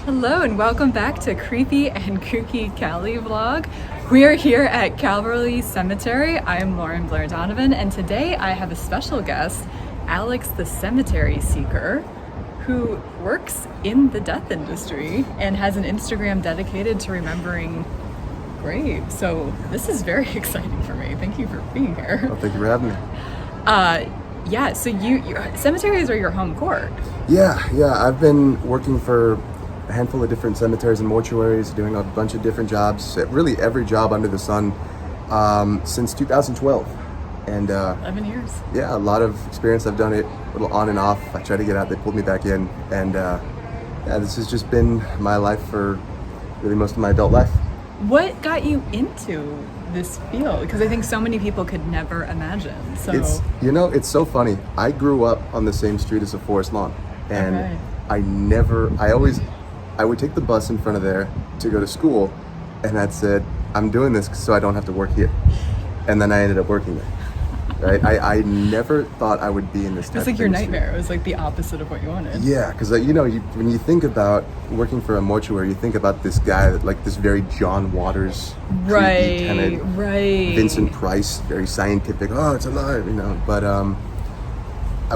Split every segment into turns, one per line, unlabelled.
Hello and welcome back to Creepy and Kooky Cali vlog. We are here at Calvary Cemetery. I am Lauren Blair Donovan, and today I have a special guest, Alex the Cemetery Seeker, who works in the death industry and has an Instagram dedicated to remembering graves. So this is very exciting for me. Thank you for being here.
Well, thank you for having me.
Yeah, so you cemeteries are your home court.
Yeah, I've been working for a handful of different cemeteries and mortuaries, doing a bunch of different jobs, really every job under the sun, since 2012. And
11 years.
Yeah, a lot of experience. I've done it a little on and off. I tried to get out, they pulled me back in. And yeah, this has just been my life for really most of my adult life.
What got you into this field? Because I think so many people could never imagine. So
It's so funny. I grew up on the same street as a forest lawn, and
okay.
I would take the bus in front of there to go to school, and I'd said, I'm doing this so I don't have to work here. And then I ended up working there. Right? I never thought I would be in this type of
It's like your
industry.
nightmare. It was like the opposite of what you wanted.
Yeah, because when you think about working for a mortuary, you think about this guy that, like, this very John Waters, creepy kind of Vincent Price, very scientific. Oh, it's alive, But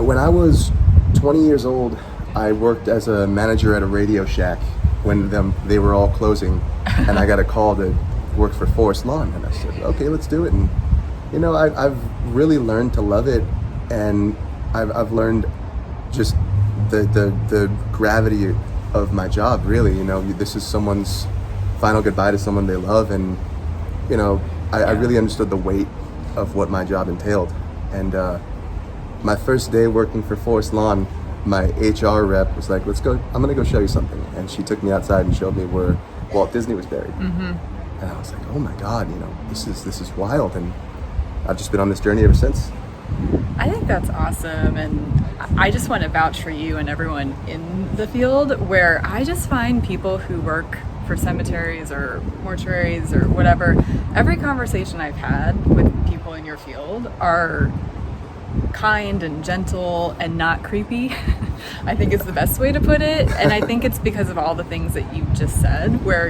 when I was 20 years old, I worked as a manager at a Radio Shack when they were all closing, and I got a call to work for Forest Lawn, and I said, okay, let's do it. And I've really learned to love it, and I've learned just the gravity of my job. Really, this is someone's final goodbye to someone they love, and I really understood the weight of what my job entailed. And my first day working for Forest Lawn, my HR rep was like, let's go, I'm gonna go show you something. And she took me outside and showed me where Walt Disney was buried. Mm-hmm. And I was like, oh my God, this is wild. And I've just been on this journey ever since.
I think that's awesome, and I just want to vouch for you and everyone in the field, where I just find people who work for cemeteries or mortuaries or whatever, every conversation I've had with people in your field are kind and gentle and not creepy. I think it's the best way to put it, and I think it's because of all the things that you just said, where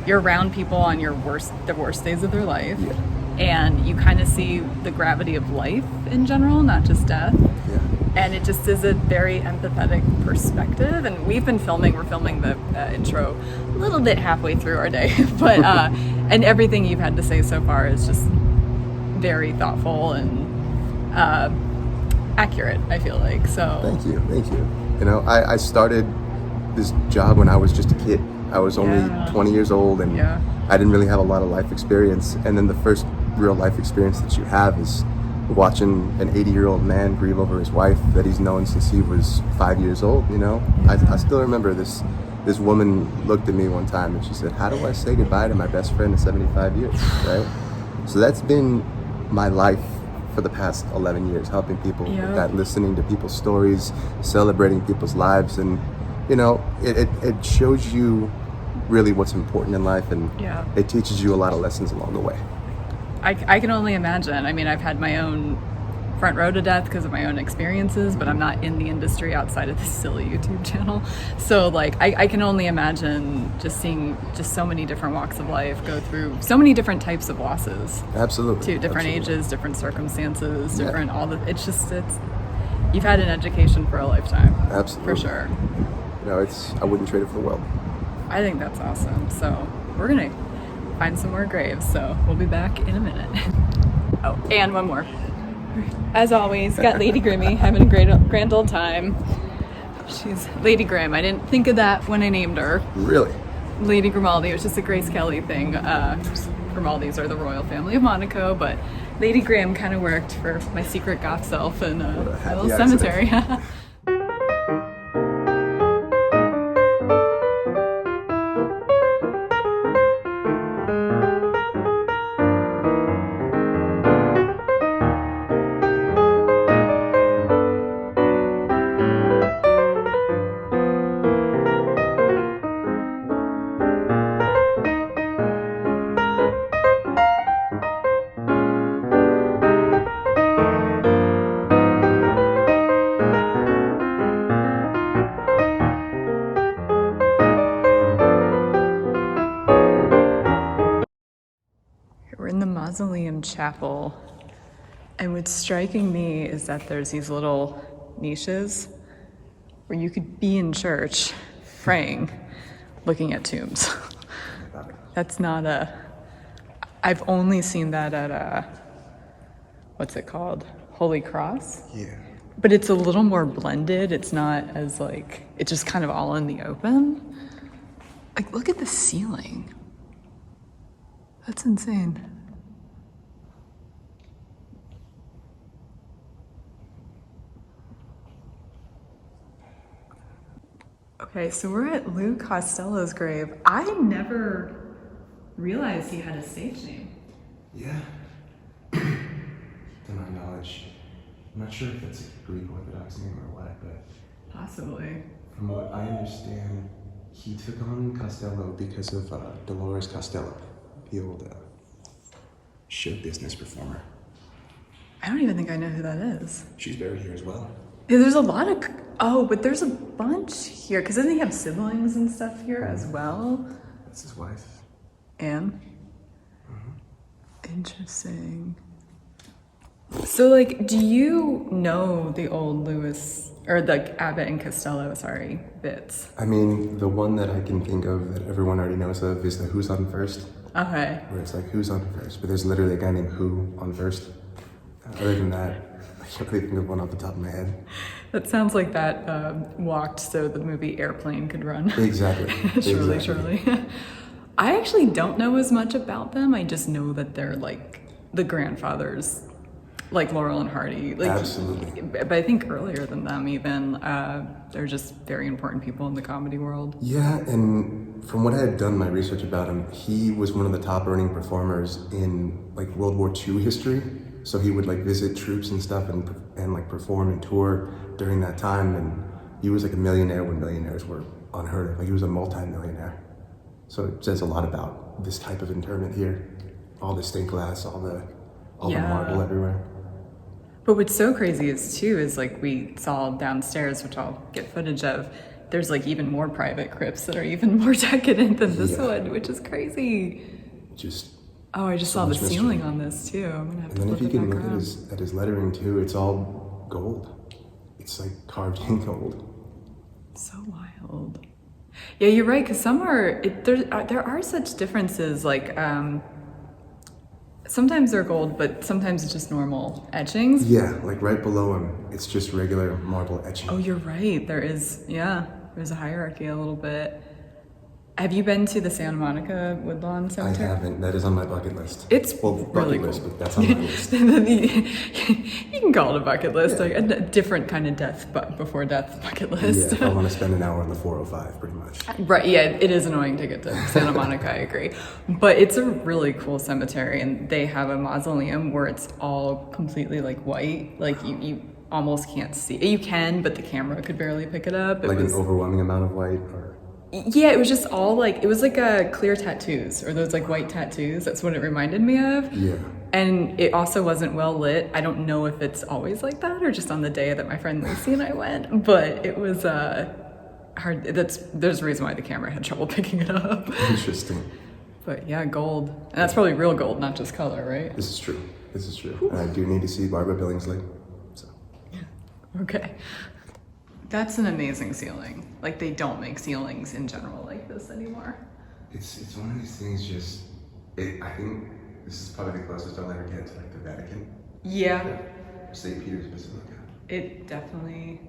you're around people on the worst days of their life.
Yeah.
And you kind of see the gravity of life in general, not just death.
Yeah.
And it just is a very empathetic perspective. And we're filming the intro a little bit halfway through our day. But and everything you've had to say so far is just very thoughtful and accurate, I feel like. So
Thank you. I started this job when I was just a kid. I was only 20 years old, and I didn't really have a lot of life experience. And then the first real life experience that you have is watching an 80-year-old man grieve over his wife that he's known since he was 5 years old. I still remember this woman looked at me one time and she said, how do I say goodbye to my best friend of 75 years, right? So that's been my life for the past 11 years, helping people with that, listening to people's stories, celebrating people's lives. And it shows you really what's important in life, and it teaches you a lot of lessons along the way.
I can only imagine. I mean, I've had my own front row to death because of my own experiences, but I'm not in the industry outside of this silly YouTube channel. So like, I can only imagine just seeing just so many different walks of life go through so many different types of losses.
Absolutely.
To different ages, different circumstances, you've had an education for a lifetime.
Absolutely.
For sure.
I wouldn't trade it for the world.
I think that's awesome. So we're gonna find some more graves, so we'll be back in a minute. Oh, and one more. As always, got Lady Grimmy having a grand old time. She's Lady Grim. I didn't think of that when I named her.
Really?
Lady Grimaldi. It was just a Grace Kelly thing. Grimaldis are the royal family of Monaco, but Lady Grim kind of worked for my secret goth self in a little cemetery. Mausoleum Chapel. And what's striking me is that there's these little niches where you could be in church praying, looking at tombs. That's not I've only seen that at what's it called? Holy Cross?
Yeah.
But it's a little more blended. It's not as like, it's just kind of all in the open. Like, look at the ceiling. That's insane. Okay, so we're at Lou Costello's grave. I never realized he had a stage name.
Yeah. To my knowledge, I'm not sure if it's a Greek Orthodox name or what, but
Possibly.
from what I understand, he took on Costello because of Dolores Costello, the old show business performer.
I don't even think I know who that is.
She's buried here as well.
Yeah, there's a lot of, but there's a bunch here, because doesn't he have siblings and stuff here as well?
That's his wife.
Anne? Interesting. So, like, do you know the old Lewis, or the Abbott and Costello, bits?
I mean, the one that I can think of that everyone already knows of is the Who's on First.
Okay.
Where it's like, who's on first? But there's literally a guy named Who on first. Other than that, I can't really think of one off the top of my head.
That sounds like that walked so the movie Airplane could run.
Exactly.
Surely,
Exactly.
surely. I actually don't know as much about them. I just know that they're like the grandfathers, like Laurel and Hardy. Like,
Absolutely.
But I think earlier than them even. They're just very important people in the comedy world.
Yeah, and from what I had done my research about him, he was one of the top earning performers in like World War II history. So he would like visit troops and stuff and like perform and tour during that time. And he was like a millionaire when millionaires were unheard of. Like he was a multi-millionaire. So it says a lot about this type of interment here. All the stained glass, all the marble everywhere.
But what's so crazy is like we saw downstairs, which I'll get footage of, there's like even more private crypts that are even more decadent than this one, which is crazy. I just saw the ceiling on this too. I'm gonna have to flip it back around. And then if you can look
at his lettering too, it's all gold. It's like carved in gold.
So wild. Yeah, you're right, because some there are such differences, like sometimes they're gold, but sometimes it's just normal etchings.
Yeah, like right below him, it's just regular marble etching.
Oh, you're right. There's a hierarchy a little bit. Have you been to the Santa Monica Woodlawn Cemetery?
I haven't. That is on my bucket list.
It's
bucket
really
list,
cool.
But that's on my list.
You can call it a bucket list, like a different kind of death, but before death bucket list.
Yeah, if I want to spend an hour on the 405, pretty much.
Right, yeah, it is annoying to get to Santa Monica, I agree. But it's a really cool cemetery, and they have a mausoleum where it's all completely like white, like you almost can't see. You can, but the camera could barely pick it up.
An overwhelming amount of white, or?
Yeah, it was just all like, it was like clear tattoos, or those like white tattoos. That's what it reminded me of.
Yeah.
And it also wasn't well lit. I don't know if it's always like that or just on the day that my friend Lucy and I went, but it was hard. There's a reason why the camera had trouble picking it up.
Interesting.
But yeah, gold. And that's probably real gold, not just color, right?
This is true. And I do need to see Barbara Billingsley. So.
Okay. That's an amazing ceiling. Like, they don't make ceilings in general like this anymore.
It's one of these things. I think this is probably the closest I'll ever get to like the Vatican.
Yeah.
St. Peter's Basilica.
It definitely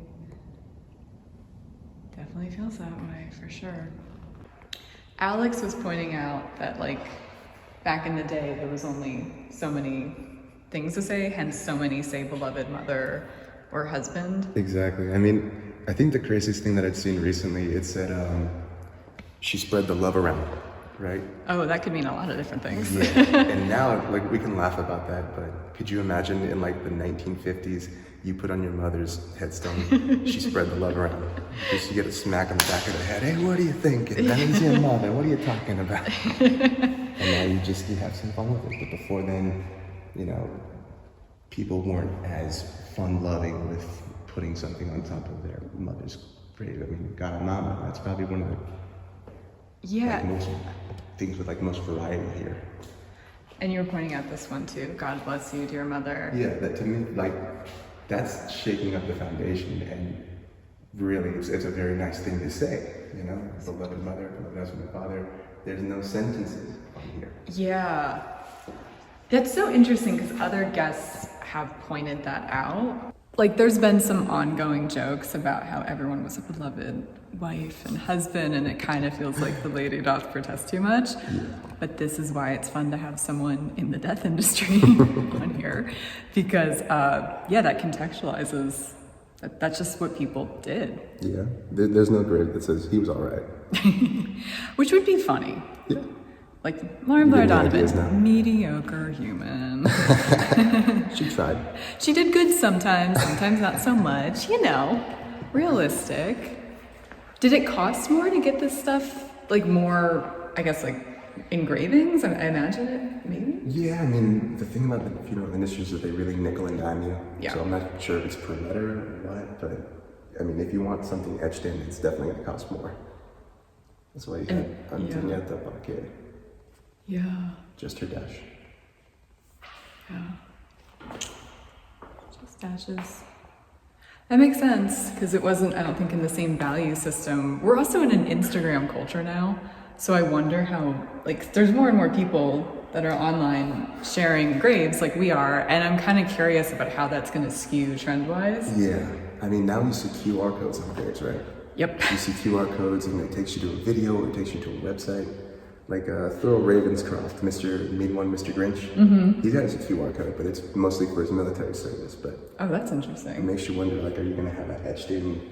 feels that way, for sure. Alex was pointing out that, like, back in the day, there was only so many things to say, hence so many say beloved mother or husband.
Exactly. I mean, I think the craziest thing that I'd seen recently, it said she spread the love around, right?
Oh, that could mean a lot of different things.
Yeah. And now, like, we can laugh about that, but could you imagine in like the 1950s, you put on your mother's headstone, she spread the love around. Just you get a smack on the back of the head. Hey, what are you thinking? That is your mother. What are you talking about? And now you have some fun with it. But before then, people weren't as fun-loving with putting something on top of their mother's grave. I mean, God, Mama, that's probably one of the most things with like most variety here.
And you were pointing out this one too. God bless you, dear mother.
Yeah, that to me, like, that's shaking up the foundation, and really, it's a very nice thing to say, you know? Beloved mother, beloved husband and father. There's no sentences on here.
Yeah. That's so interesting because other guests have pointed that out. Like, there's been some ongoing jokes about how everyone was a beloved wife and husband, and it kind of feels like the lady doth protest too much.
Yeah.
But this is why it's fun to have someone in the death industry on here, because that contextualizes. That's just what people did.
Yeah, there's no grade that says he was all right.
Which would be funny.
Yeah.
Like Lauren Blair Donovan, mediocre human.
She tried.
She did good sometimes not so much, you know, realistic. Did it cost more to get this stuff, like more, I guess, like engravings? I imagine it, maybe?
Yeah, I mean, the thing about the funeral industry is that they really nickel and dime you.
Yeah.
So I'm not sure if it's per letter or what, but I mean, if you want something etched in, it's definitely going to cost more. That's why you had Antonietta Barquet.
Yeah.
Just her dash.
Yeah. Just dashes. That makes sense, because it wasn't, I don't think, in the same value system. We're also in an Instagram culture now, so I wonder how, like, there's more and more people that are online sharing graves like we are, and I'm kind of curious about how that's going to skew trend-wise.
Yeah. I mean, now you see QR codes on graves, right?
Yep.
You see QR codes, and it takes you to a video, or it takes you to a website. Like Thurl Ravenscroft, Mr. Mean One, Mr. Grinch. Mm-hmm. He's got his QR code, but it's mostly for his military service. But
oh, that's interesting.
It makes you wonder, like, are you going to have an etched-in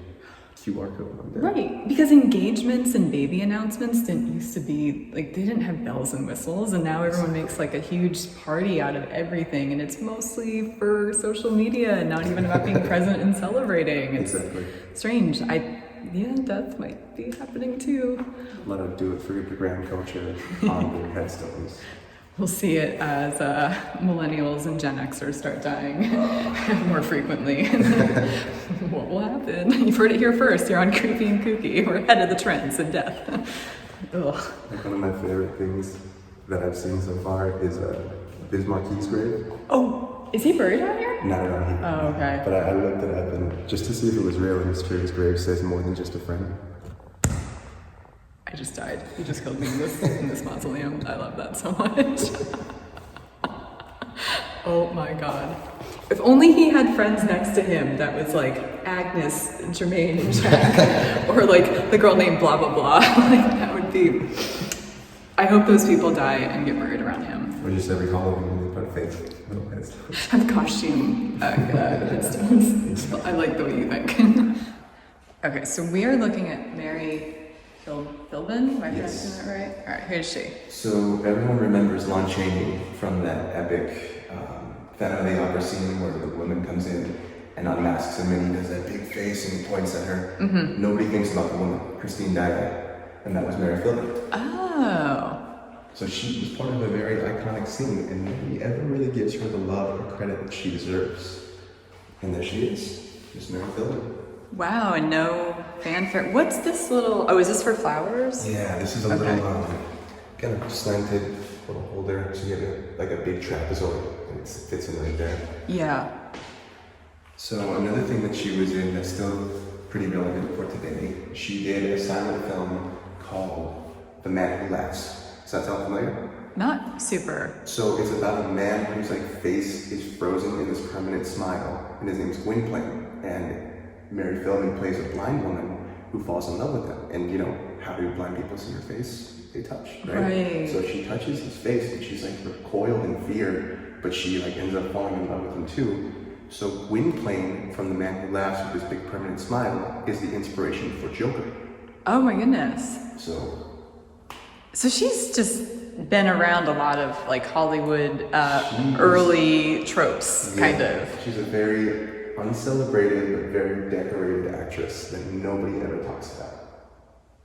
QR code on there?
Right, because engagements and baby announcements didn't used to be, like, they didn't have bells and whistles, and now everyone makes, like, a huge party out of everything, and it's mostly for social media and not even about being present and celebrating. It's
exactly.
Strange. Death might be happening too.
Let them do it for the grand culture on their headstones.
We'll see it as millennials and Gen Xers start dying more frequently. What will happen? You've heard it here first. You're on Creepy and Kooky. We're ahead of the trends in death. Ugh.
Like, one of my favorite things that I've seen so far is Biz Marquis' grave.
Oh, is he buried out here?
Not around here.
Oh, okay.
But I looked it up, and just to see if it was real, and his grave says more than just a friend.
I just died. You just killed me in this mausoleum. I love that so much. Oh my god. If only he had friends next to him that was like Agnes, Jermaine, and Jack, or like the girl named blah blah blah. Like, that would be. I hope those people die and get buried around him.
Or just every Halloween they put a fake little headstone.
Have costume headstones. I like the way you think. Okay, so we are looking at Mary Philbin. Am I pronouncing that right? All right, who's she?
So everyone remembers Lon Chaney from that epic Phantom of the Opera scene where the woman comes in and unmasks him, and he does that big face and he points at her. Mm-hmm. Nobody thinks about the woman, Christine Daae, and that was Mary Philbin.
Oh.
So she was part of a very iconic scene, and nobody ever really gives her the love or credit that she deserves. And there she is, Miss Mary Philbin.
Wow, and no fanfare. What's this little? Oh, is this for flowers?
Yeah, this is a little kind of slanted little holder, so you have like a big trapezoid, and it fits in right there.
Yeah.
So another thing that she was in that's still pretty relevant for today, she did a silent film called The Man Who Laughs. Does that sound familiar?
Not super.
So it's about a man whose like face is frozen in this permanent smile, and his name's Gwynplaine, and Mary Philbin plays a blind woman who falls in love with him. And you know, how do blind people see your face? They touch, right? So she touches his face, and she's like recoiled in fear, but she like ends up falling in love with him too. So Gwynplaine from The Man Who Laughs with his big permanent smile is the inspiration for Joker.
Oh my goodness. So she's just been around a lot of like Hollywood early tropes, kind of.
She's a very uncelebrated but very decorated actress that nobody ever talks about.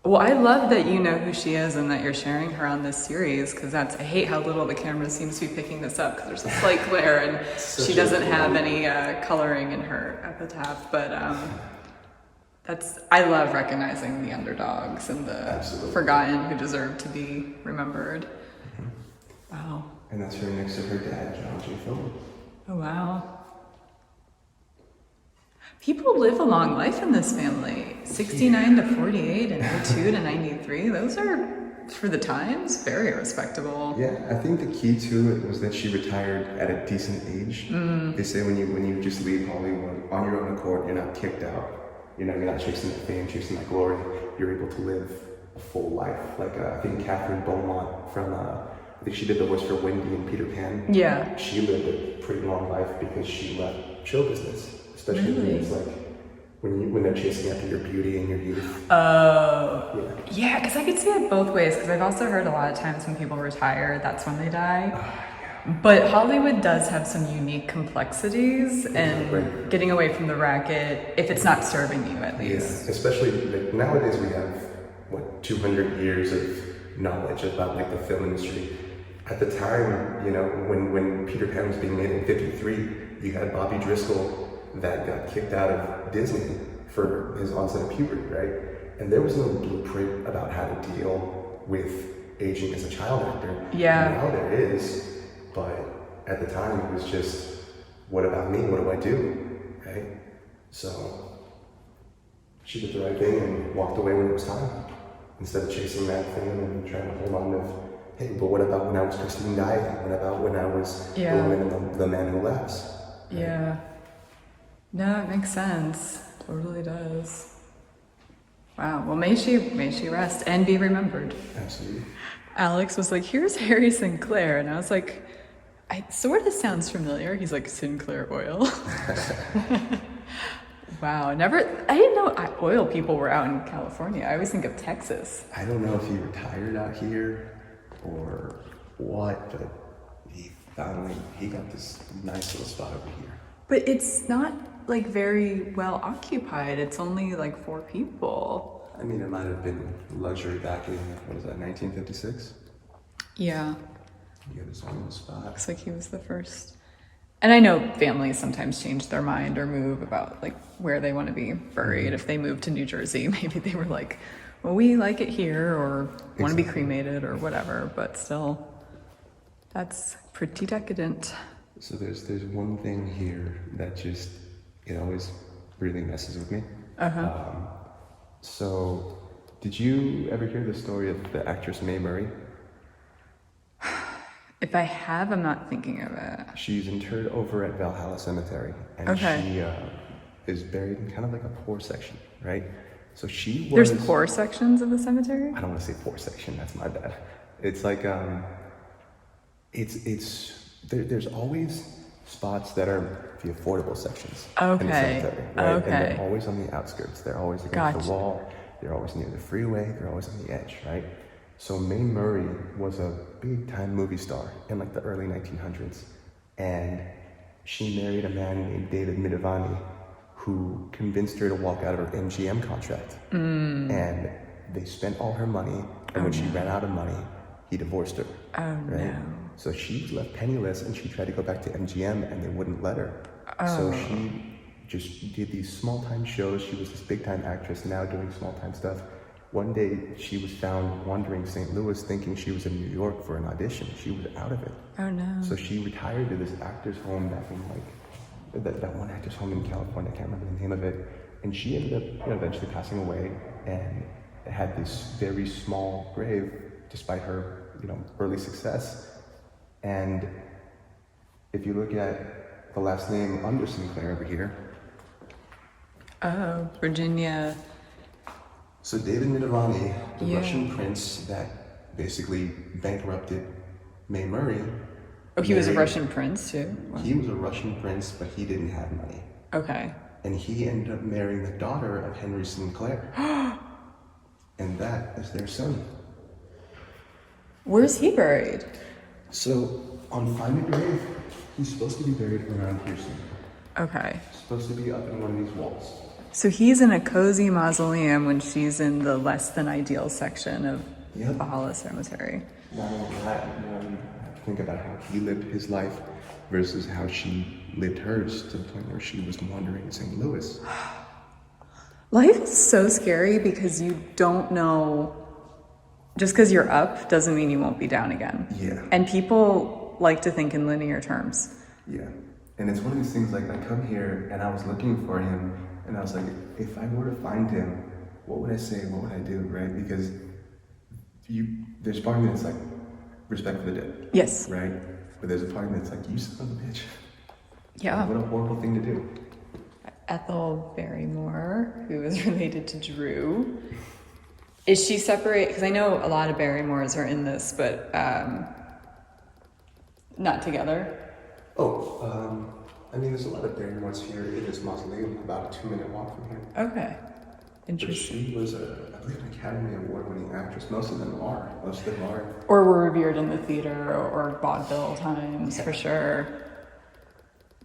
Well, I love that you know who she is and that you're sharing her on this series, because I hate how little the camera seems to be picking this up, because there's a slight glare and she doesn't have any coloring in her epitaph, but I love recognizing the underdogs and the forgotten who deserve to be remembered. Wow.
And that's her next to her dad, John J. Philbin.
Oh, wow. People live a long life in this family. 69 to 48 and 02 to 93. Those are, for the times, very respectable.
Yeah, I think the key to it was that she retired at a decent age. They say when you just leave Hollywood on your own accord, you're not kicked out. You know, you're not chasing that fame, chasing that glory. You're able to live a full life. Like I think Catherine Beaumont from, I think she did the voice for Wendy and Peter Pan.
Yeah.
She lived a pretty long life because she left show business. Especially when it's like when they're chasing after your beauty and your youth.
Oh. Yeah, because I could see it both ways. Because I've also heard a lot of times when people retire, that's when they die.
Yeah.
But Hollywood does have some unique complexities, and getting away from the racket, if it's not serving you at least.
Yeah, especially like nowadays we have 200 years of knowledge about like the film industry. At the time, you know, when Peter Pan was being made in '53, you had Bobby Driscoll that got kicked out of Disney for his onset of puberty, right? And there was no blueprint about how to deal with aging as a child actor.
Yeah.
Now there is, but at the time it was just, what about me? What do I do? Right? So she did the right thing and walked away when it was time, instead of chasing that thing and trying to hold on to, hey, but what about when I was Christine Diamond? What about when I was the woman in the Man Who Laughs? Right?
Yeah. No, it makes sense. Totally does. Wow. Well, may she rest and be remembered.
Absolutely.
Alex was like, "Here's Harry Sinclair," and I was like, "It sort of sounds familiar." He's like, "Sinclair Oil." Wow. I didn't know oil people were out in California. I always think of Texas.
I don't know if he retired out here or what, but he got this nice little spot over here.
But it's not like very well occupied. It's only like 4 people.
I mean, it might have been luxury back in, 1956?
Yeah.
You got his own little spot.
Looks like he was the first. And I know families sometimes change their mind or move about like where they want to be buried. If they move to New Jersey, maybe they were like, well, we like it here, or want to be cremated or whatever, but still, that's pretty decadent.
So there's one thing here that just, it always really messes with me. So did you ever hear the story of the actress Mae Murray?
If I have, I'm not thinking of it.
She's interred over at Valhalla Cemetery, and she is buried in kind of like a poor section, right? So she was...
There's poor sections of the cemetery?
I don't want to say poor section, that's my bad. It's like, there's always spots that are the affordable sections in the cemetery, right? And they're always on the outskirts. They're always against the wall. They're always near the freeway. They're always on the edge, right? So Mae Murray was a big-time movie star in like the early 1900s, and she married a man named David Midavani, who convinced her to walk out of her MGM contract. And they spent all her money, and when she ran out of money, he divorced her. Right? No. So she was left penniless, and she tried to go back to MGM, and they wouldn't let her. So she just did these small-time shows. She was this big-time actress, now doing small-time stuff. One day, she was found wandering St. Louis, thinking she was in New York for an audition. She was out of it.
Oh no.
So she retired to this actor's home back in that one actor's home in California. I can't remember the name of it. And she ended up eventually passing away, and had this very small grave, despite her early success. And if you look at the last name under Sinclair over here.
Oh, Virginia.
So David Midavani, the Russian prince that basically bankrupted Mae Murray.
Oh, he was a Russian prince too? Wow.
He was a Russian prince, but he didn't have money.
Okay.
And he ended up marrying the daughter of Henry Sinclair. And that is their son.
Where's he buried?
So on Find a Grave, he's supposed to be buried around here somewhere.
Okay.
He's supposed to be up in one of these walls.
So he's in a cozy mausoleum when she's in the less than ideal section of Valhalla Cemetery.
Not only that, you have to think about how he lived his life versus how she lived hers, to the point where she was wandering in St. Louis.
Life is so scary because you don't know just because you're up doesn't mean you won't be down again.
Yeah.
And people like to think in linear terms.
Yeah. And it's one of these things, like, I come here and I was looking for him and I was like, if I were to find him, what would I say? What would I do, right? Because there's part of me that's like, respect for the dead.
Yes.
Right? But there's a part of me that's like, you son of a bitch.
Yeah.
What a horrible thing to do.
Ethel Barrymore, who is related to Drew. Is she separate? Because I know a lot of Barrymores are in this, but not together.
Oh, I mean, there's a lot of Barrymores here in this mausoleum, about a 2-minute walk from here.
Okay. Interesting.
But she was, I believe, an Academy Award-winning actress. Most of them are.
Or were revered in the theater or vaudeville times, for sure.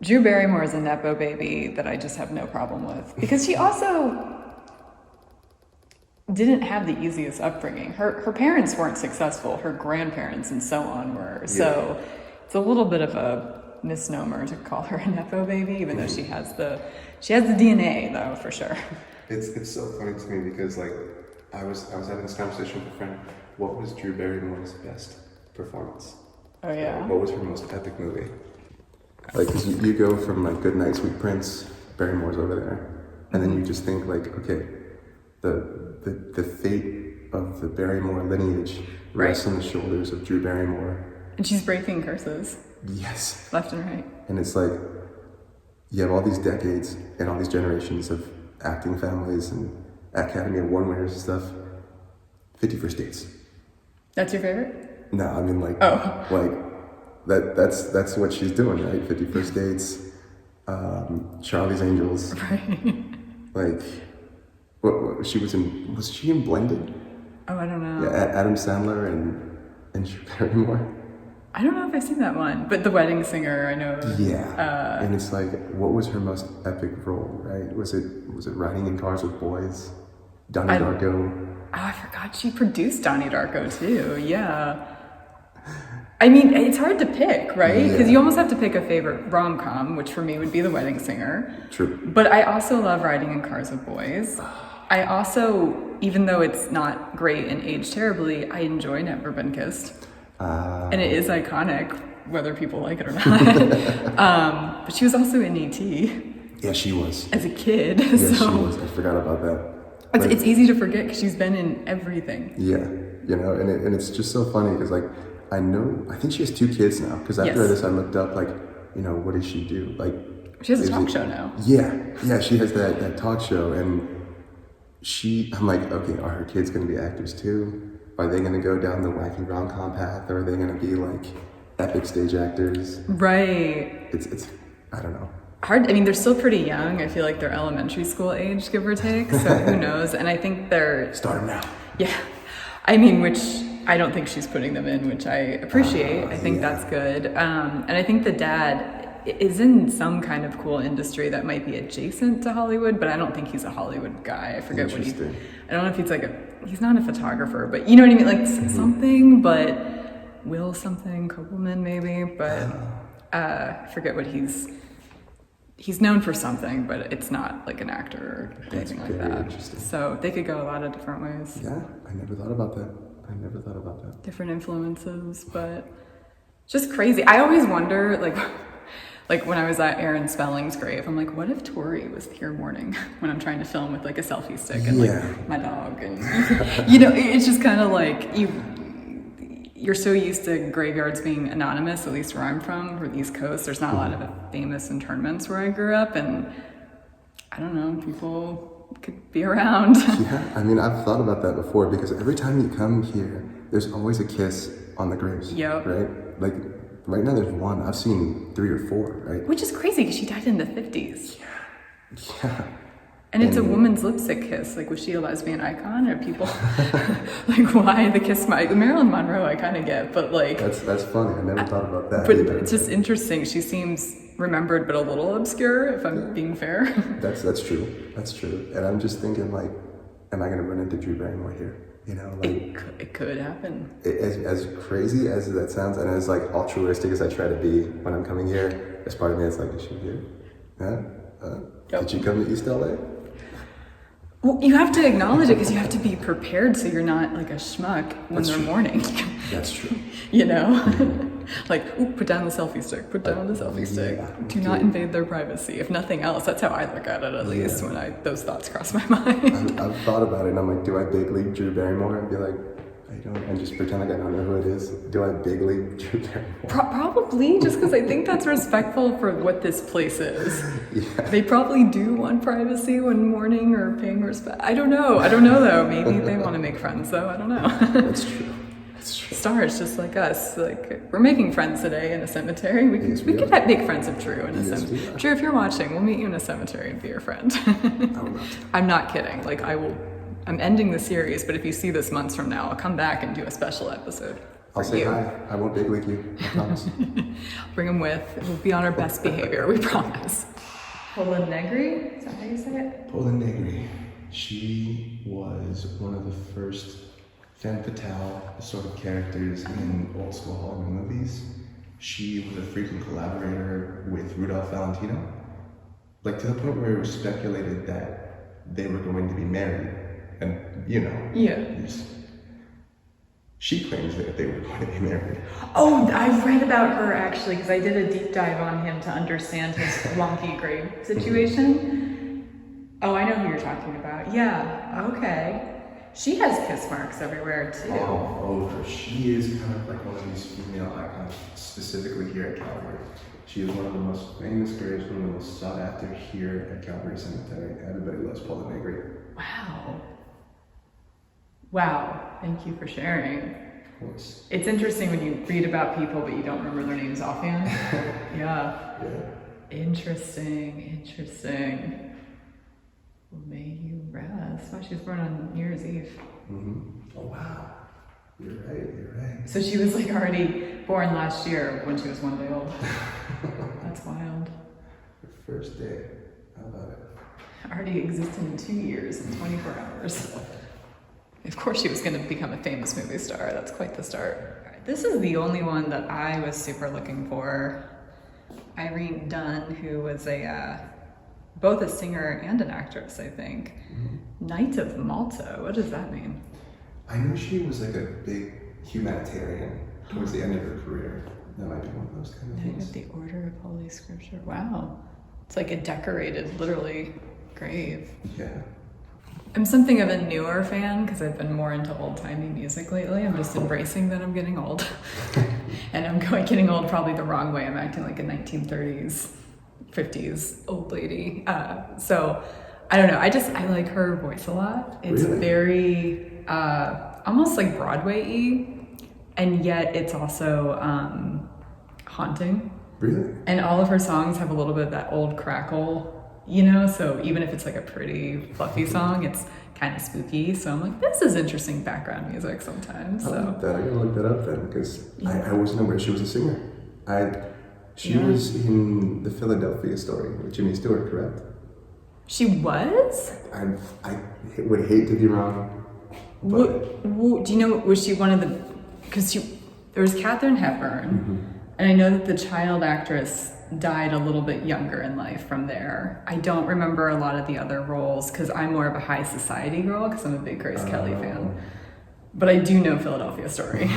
Drew Barrymore is a Nepo baby that I just have no problem with. Because she also didn't have the easiest upbringing. Her parents weren't successful. Her grandparents and so on were. Yeah. So it's a little bit of a misnomer to call her a Nepo baby, even though she has the DNA, though, for sure.
It's so funny to me because, like, I was having this conversation with a friend. What was Drew Barrymore's best performance?
Oh yeah.
What was her most epic movie? Like, cause you go from like Good Night, Sweet Prince, Barrymore's over there, and then you just think like, okay, the fate of the Barrymore lineage rests on the shoulders of Drew Barrymore.
And she's breaking curses.
Yes.
Left and right.
And it's like, you have all these decades and all these generations of acting families and Academy Award winners and stuff. 51st Dates.
That's your favorite?
No, I mean like, that's what she's doing, right? 51st Dates, Charlie's Angels.
Right.
Like, was she in Blended?
Oh, I don't know.
Yeah, Adam Sandler and Drew Barrymore.
I don't know if I've seen that one, but The Wedding Singer, I know.
Yeah, and it's like, what was her most epic role, right? Was it Riding in Cars with Boys? Donnie Darko?
Oh, I forgot she produced Donnie Darko too, yeah. I mean, it's hard to pick, right? Because you almost have to pick a favorite rom-com, which for me would be The Wedding Singer.
True.
But I also love Riding in Cars with Boys. I also, even though it's not great and aged terribly, I enjoy Never Been Kissed. And it is iconic, whether people like it or not. But she was also in E.T.
Yeah, she was.
As a kid.
Yeah, she was. I forgot about that.
It's easy to forget because she's been in everything.
Yeah, you know, and it's just so funny because, like, I think she has 2 kids now. Because after this, I looked up, like, you know, what does she do? Like,
she has a talk show now.
Yeah, she has that talk show, and I'm like, okay, are her kids going to be actors too? Are they going to go down the wacky rom-com path, or are they going to be like epic stage actors?
Right.
It's I don't know.
Hard. I mean, they're still pretty young. I feel like they're elementary school age, give or take. So who knows? And I think they're
start them now.
Yeah. I mean, which I don't think she's putting them in, which I appreciate. I think that's good. And I think the dad is in some kind of cool industry that might be adjacent to Hollywood, but I don't think he's a Hollywood guy. I forget what I don't know if he's not a photographer, but you know what I mean? Like something, but Will something, Copeland maybe, but I forget what he's known for something, but it's not like an actor or anything like that. So they could go a lot of different ways.
Yeah, I never thought about that.
Different influences, but just crazy. I always wonder, like when I was at Aaron Spelling's grave, I'm like, what if Tori was here mourning when I'm trying to film with like a selfie stick and like my dog, and you know, it's just kind of like you're so used to graveyards being anonymous, at least where I'm from, or the East Coast. There's not a lot of famous interments where I grew up, and I don't know, people could be around.
Yeah, I mean, I've thought about that before because every time you come here, there's always a kiss on the graves.
Yep.
Right? Like, right now there's one. I've seen 3 or 4, right?
Which is crazy because she died in the 50s.
Yeah.
And it's a woman's lipstick kiss. Like, was she a lesbian icon, or people like, why the kiss? Marilyn Monroe, I kind of get, but like
that's funny. I never thought about that.
But
either.
It's just interesting. She seems remembered, but a little obscure, if I'm being fair.
That's true. That's true. And I'm just thinking, like, am I going to run into Drew Barrymore here? You know, like
it could happen.
As crazy as that sounds, and as like altruistic as I try to be when I'm coming here, there's part of me that's like, is she here? Huh? Did she come to East LA?
Well, you have to acknowledge it because you have to be prepared so you're not like a schmuck when they're mourning.
That's true.
You know? Like, ooh, put down the selfie stick, put down the selfie stick. Do not invade their privacy. If nothing else, that's how I look at it, at least, when those thoughts cross my mind.
I've thought about it, and I'm like, do I big league Drew Barrymore and be like, I don't, and just pretend like I don't know who it is? Do I big league Drew Barrymore?
Probably, just because I think that's respectful for what this place is.
Yeah.
They probably do want privacy when mourning or paying respect. I don't know though. Maybe they want to make friends though. I don't know.
That's true.
Stars just like us, like we're making friends today in a cemetery. We could make friends of Drew in a cemetery. Drew, if you're watching, we'll meet you in a cemetery and be your friend. I'm not kidding. Like I'm ending the series, but if you see this months from now, I'll come back and do a special episode.
I'll say hi. I won't big league you. I promise.
Bring him with. We'll be on our best behavior. We promise. Pola Negri? Is that how you say it?
Pola Negri. She was one of the first femme fatale sort of characters in old school Hollywood movies. She was a frequent collaborator with Rudolph Valentino, like to the point where it was speculated that they were going to be married, and she claims that they were going to be married.
Oh, I've read about her actually because I did a deep dive on him to understand his wonky grave situation. Oh, I know who you're talking about. Yeah, okay. She has kiss marks everywhere too.
All over. She is kind of like one of these female icons, specifically here at Calvary. She is one of the most famous graves, one of the most sought after here at Calvary Cemetery. Everybody loves Pola Negri.
Wow. Thank you for sharing.
Of course.
It's interesting when you read about people but you don't remember their names offhand. Yeah. Interesting. Well, may you rest. Wow, she was born on New Year's Eve.
Mm-hmm. Oh, wow. You're right.
So she was like already born last year when she was 1 day old. That's wild.
Her first day. How about it?
Already existed in 2 years and 24 hours. Of course she was going to become a famous movie star. That's quite the start. This is the only one that I was super looking for. Irene Dunne, who was both a singer and an actress, I think. Mm-hmm. Knight of Malta, what does that mean?
I know she was like a big humanitarian towards the end of her career. That might be one of those kind of things.
The Order of Holy Scripture. Wow. It's like a decorated, literally, grave.
Yeah.
I'm something of a newer fan because I've been more into old-timey music lately. I'm just embracing that I'm getting old. And I'm getting old probably the wrong way. I'm acting like a 1930s, 50s old lady. So, I don't know. I like her voice a lot. It's very, almost like Broadway-y. And yet it's also haunting.
Really?
And all of her songs have a little bit of that old crackle, so even if it's like a pretty fluffy song, it's kind of spooky. So I'm like, this is interesting background music sometimes.
I like that. I gotta look that up then, because I wasn't aware she was a singer. She was in the Philadelphia Story with Jimmy Stewart, correct?
She was?
I would hate to be wrong.
Do you know, was she one of the, because there was Katharine Hepburn, mm-hmm. and I know that the child actress died a little bit younger in life from there. I don't remember a lot of the other roles because I'm more of a high society girl because I'm a big Grace Kelly fan. But I do know Philadelphia Story.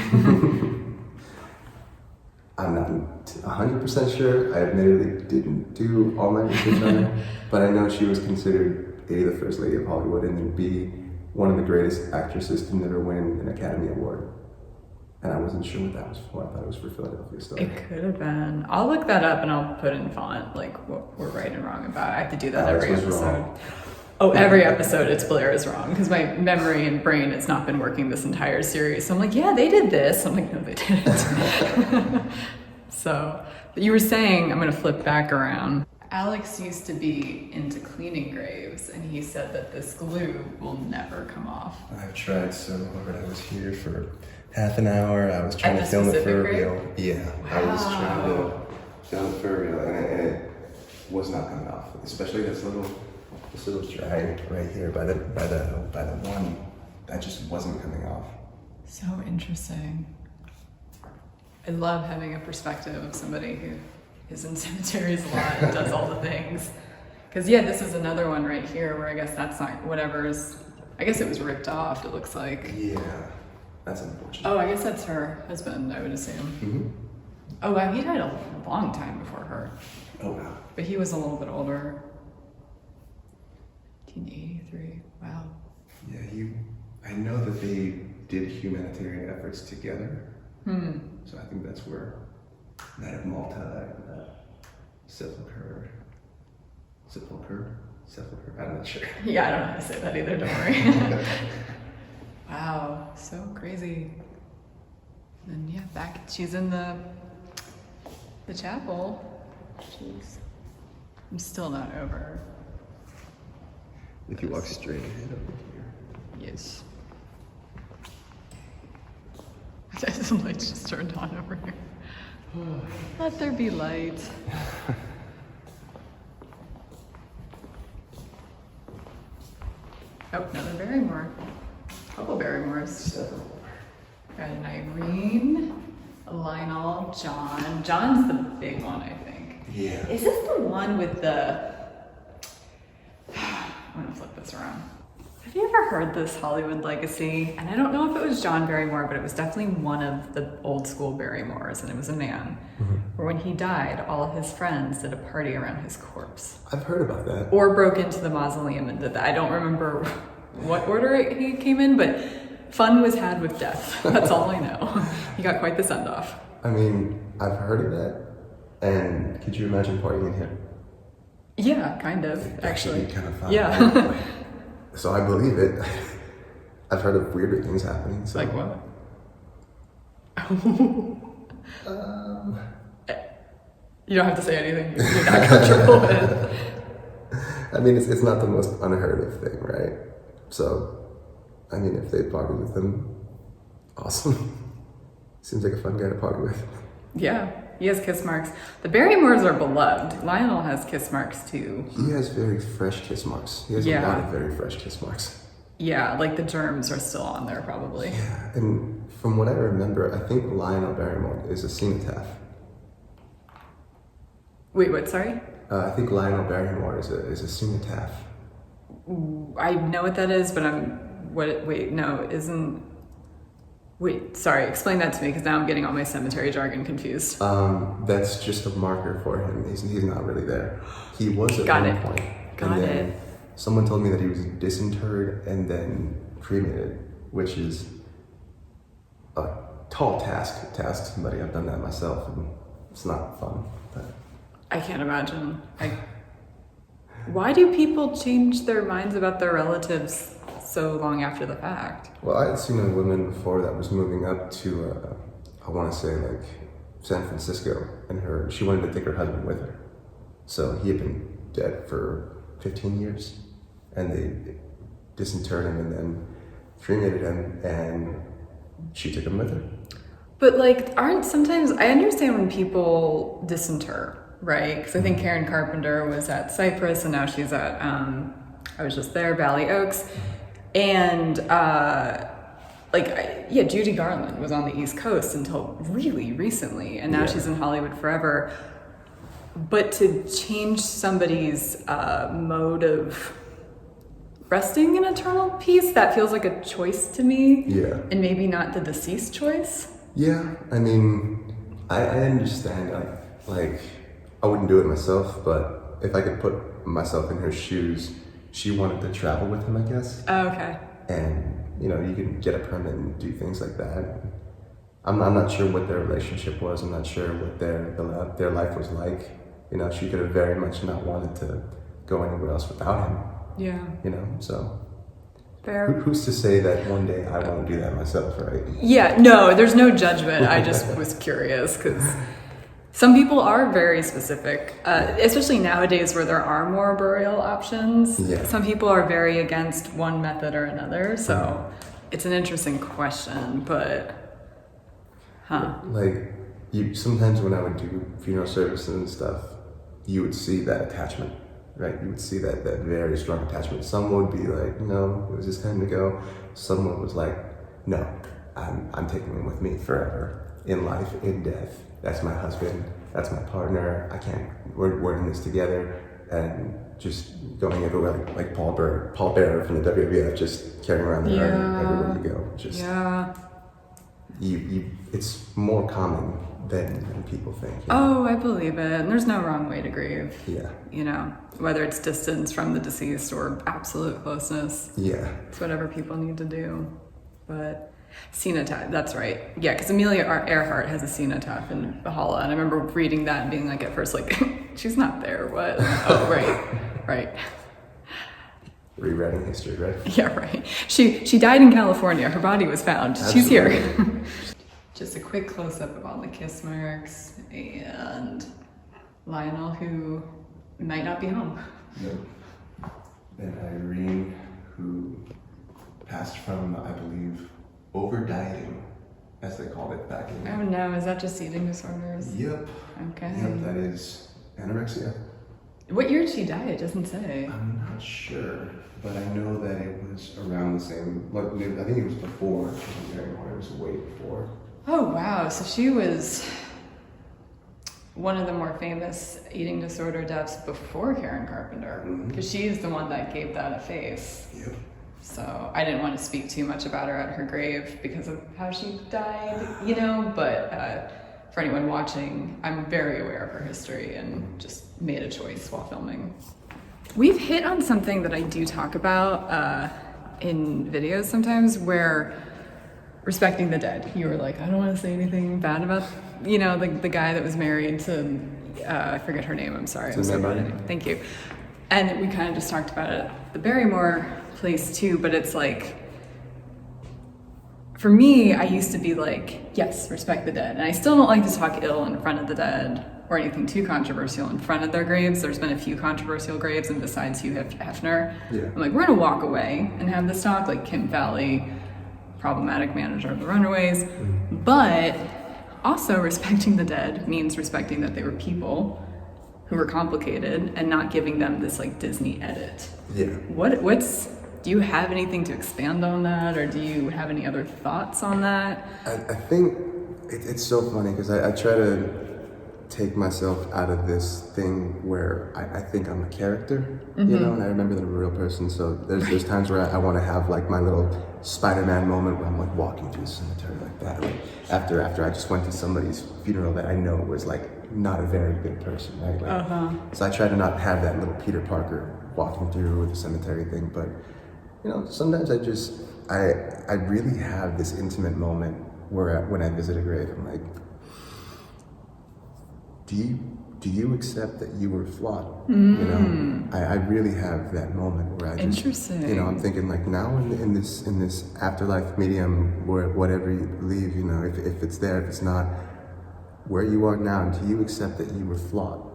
I'm not 100% sure. I admittedly didn't do all my research on her, but I know she was considered A, the first lady of Hollywood, and then B, one of the greatest actresses to never win an Academy Award. And I wasn't sure what that was for. I thought it was for Philadelphia Story.
It could have been. I'll look that up and I'll put in font like what we're right and wrong about. I have to do that every episode. Wrong. Oh, every episode it's Blair is wrong because my memory and brain has not been working this entire series. So I'm like, yeah, they did this. I'm like, no, they didn't. So, but you were saying, I'm going to flip back around. Alex used to be into cleaning graves, and he said that this glue will never come off.
I've tried so hard. I was here for half an hour. I was trying to film the fur reel. Yeah, wow. I was trying to film the fur reel, and it was not coming off. Especially this little stride right here by the one that just wasn't coming off.
So interesting. I love having a perspective of somebody who is in cemeteries a lot and does all the things. Because yeah, this is another one right here where I guess that's not whatever's. I guess it was ripped off. It looks like.
Yeah, that's unfortunate.
Oh, I guess that's her husband. I would assume.
Mm-hmm.
Oh wow, he died a long time before her.
Oh wow.
But he was a little bit older. 1983. Wow.
Yeah, I know that they did humanitarian efforts together. So I think that's where Knight of Malta and Sepulchre, I'm not sure.
Yeah, I don't know how to say that either, don't worry. Wow, so crazy. And yeah, back, she's in the chapel. Jeez. I'm still not over.
If you walk straight ahead over here.
Yes. The lights just turned on over here. Let there be light. Oh, another Barrymore. A couple Barrymores. Got an Irene, a Lionel, John. John's the big one, I think.
Yeah.
Is this the one with the... I'm gonna flip this around. Have you ever heard this Hollywood legacy? And I don't know if it was John Barrymore, but it was definitely one of the old school Barrymores, and it was a man. Where when he died, all of his friends did a party around his corpse.
I've heard about that.
Or broke into the mausoleum and did that. I don't remember what order he came in, but fun was had with death. That's all I know. He got quite the send-off.
I mean, I've heard of that. And could you imagine partying in here?
Yeah, kind of, actually.
Kind of fun.
Yeah.
Right? So I believe it. I've heard of weirder things happening. So.
Like what? You don't have to say anything you're not comfortable with.
I mean, it's not the most unheard of thing, right? So, I mean, if they party with him, awesome. Seems like a fun guy to party with.
Yeah, he has kiss marks. The Barrymores are beloved. Lionel has kiss marks too.
He has very fresh kiss marks. He has a lot of very fresh kiss marks.
Yeah, like the germs are still on there probably.
Yeah, and from what I remember, I think Lionel Barrymore is a cenotaph.
Wait, what, sorry?
I think Lionel Barrymore is a cenotaph.
I know what that is, but wait, sorry, explain that to me, because now I'm getting all my cemetery jargon confused.
That's just a marker for him. He's not really there. He was at one point.
Got it.
Someone told me that he was disinterred and then cremated, which is a tall task to ask somebody. I've done that myself, and it's not fun. But
I can't imagine. Why do people change their minds about their relatives so long after the fact?
Well, I had seen a woman before that was moving up to, I want to say like San Francisco, and she wanted to take her husband with her. So he had been dead for 15 years, and they disinterred him and then cremated him, and she took him with her.
But like, sometimes, I understand when people disinter, right? Because I think Karen Carpenter was at Cypress, and now she's at, I was just there, Valley Oaks. And Judy Garland was on the East Coast until really recently, and now she's in Hollywood forever. But to change somebody's mode of resting in eternal peace, that feels like a choice to me.
Yeah.
And maybe not the deceased choice.
Yeah, I mean, I understand, like, I wouldn't do it myself, but if I could put myself in her shoes, she wanted to travel with him, I guess.
Oh, okay.
And, you can get a permit and do things like that. I'm not sure what their relationship was. I'm not sure what their life was like. She could have very much not wanted to go anywhere else without him.
Yeah.
So.
Fair.
Who's to say that one day I won't do that myself, right?
Yeah, no, there's no judgment. I just was curious because some people are very specific, especially nowadays where there are more burial options.
Yeah.
Some people are very against one method or another, so it's an interesting question, but,
Like, sometimes when I would do funeral services and stuff, you would see that attachment. Right, you would see that very strong attachment. Someone would be like, no, it was just time to go. Someone was like, no, I'm taking him with me forever, in life, in death. That's my husband, that's my partner. I can't, we're in this together. and just going everywhere, like Paul Bearer from the WWF, just carrying around the urn everywhere you go. Just it's more common than people think.
Oh, I believe it. And there's no wrong way to grieve.
Yeah.
You know, whether it's distance from the deceased or absolute closeness.
Yeah.
It's whatever people need to do. But cenotaph, that's right. Yeah, because Amelia Earhart has a cenotaph in Valhalla, and I remember reading that and being like, at first, like, she's not there. What? Oh, right.
Rewriting history, right?
Yeah, right. She died in California. Her body was found.
Absolutely.
She's here. Just a quick close-up of all the kiss marks and Lionel, who might not be home.
No. And Irene, who passed from, I believe, over-dieting, as they called it back in...
Oh no, is that just eating disorders?
Yep.
Okay.
Yep, that is anorexia.
What year did she die? It doesn't say.
I'm not sure, but I know that it was around the same, like, I think it was before, it was way before.
Oh wow, so she was one of the more famous eating disorder deaths before Karen Carpenter, because she's the one that gave that a face.
Yep.
So I didn't want to speak too much about her at her grave because of how she died, you know, but for anyone watching, I'm very aware of her history and just made a choice while filming. We've hit on something that I do talk about in videos sometimes, where respecting the dead. You were like, I don't want to say anything bad about, you know, the guy that was married to, I forget her name, I'm sorry. I'm so bad at it. Thank you. And we kind of just talked about it at the Barrymore place too, but it's like, for me, I used to be like, yes, respect the dead. And I still don't like to talk ill in front of the dead or anything too controversial in front of their graves. There's been a few controversial graves, and besides Hugh Hefner, I'm like, we're gonna walk away and have this talk, like Kim Fowley, problematic manager of the Runaways. But also respecting the dead means respecting that they were people who were complicated and not giving them this like Disney edit.
Yeah.
Do you have anything to expand on that, or do you have any other thoughts on that?
I think it's so funny because I try to take myself out of this thing where I think I'm a character, you know, and I remember that I'm a real person. So there's times where I want to have like my little Spider-Man moment where I'm like walking through the cemetery like that. Like after I just went to somebody's funeral that I know was like not a very good person, right? Like, so I try to not have that little Peter Parker walking through the cemetery thing, but you know, sometimes I really have this intimate moment where when I visit a grave, I'm like, do you accept that you were flawed? You know, I really have that moment where I just,
Interesting.
you know, I'm thinking like now in this afterlife medium where whatever you believe, you know, if it's there, if it's not, where you are now, do you accept that you were flawed?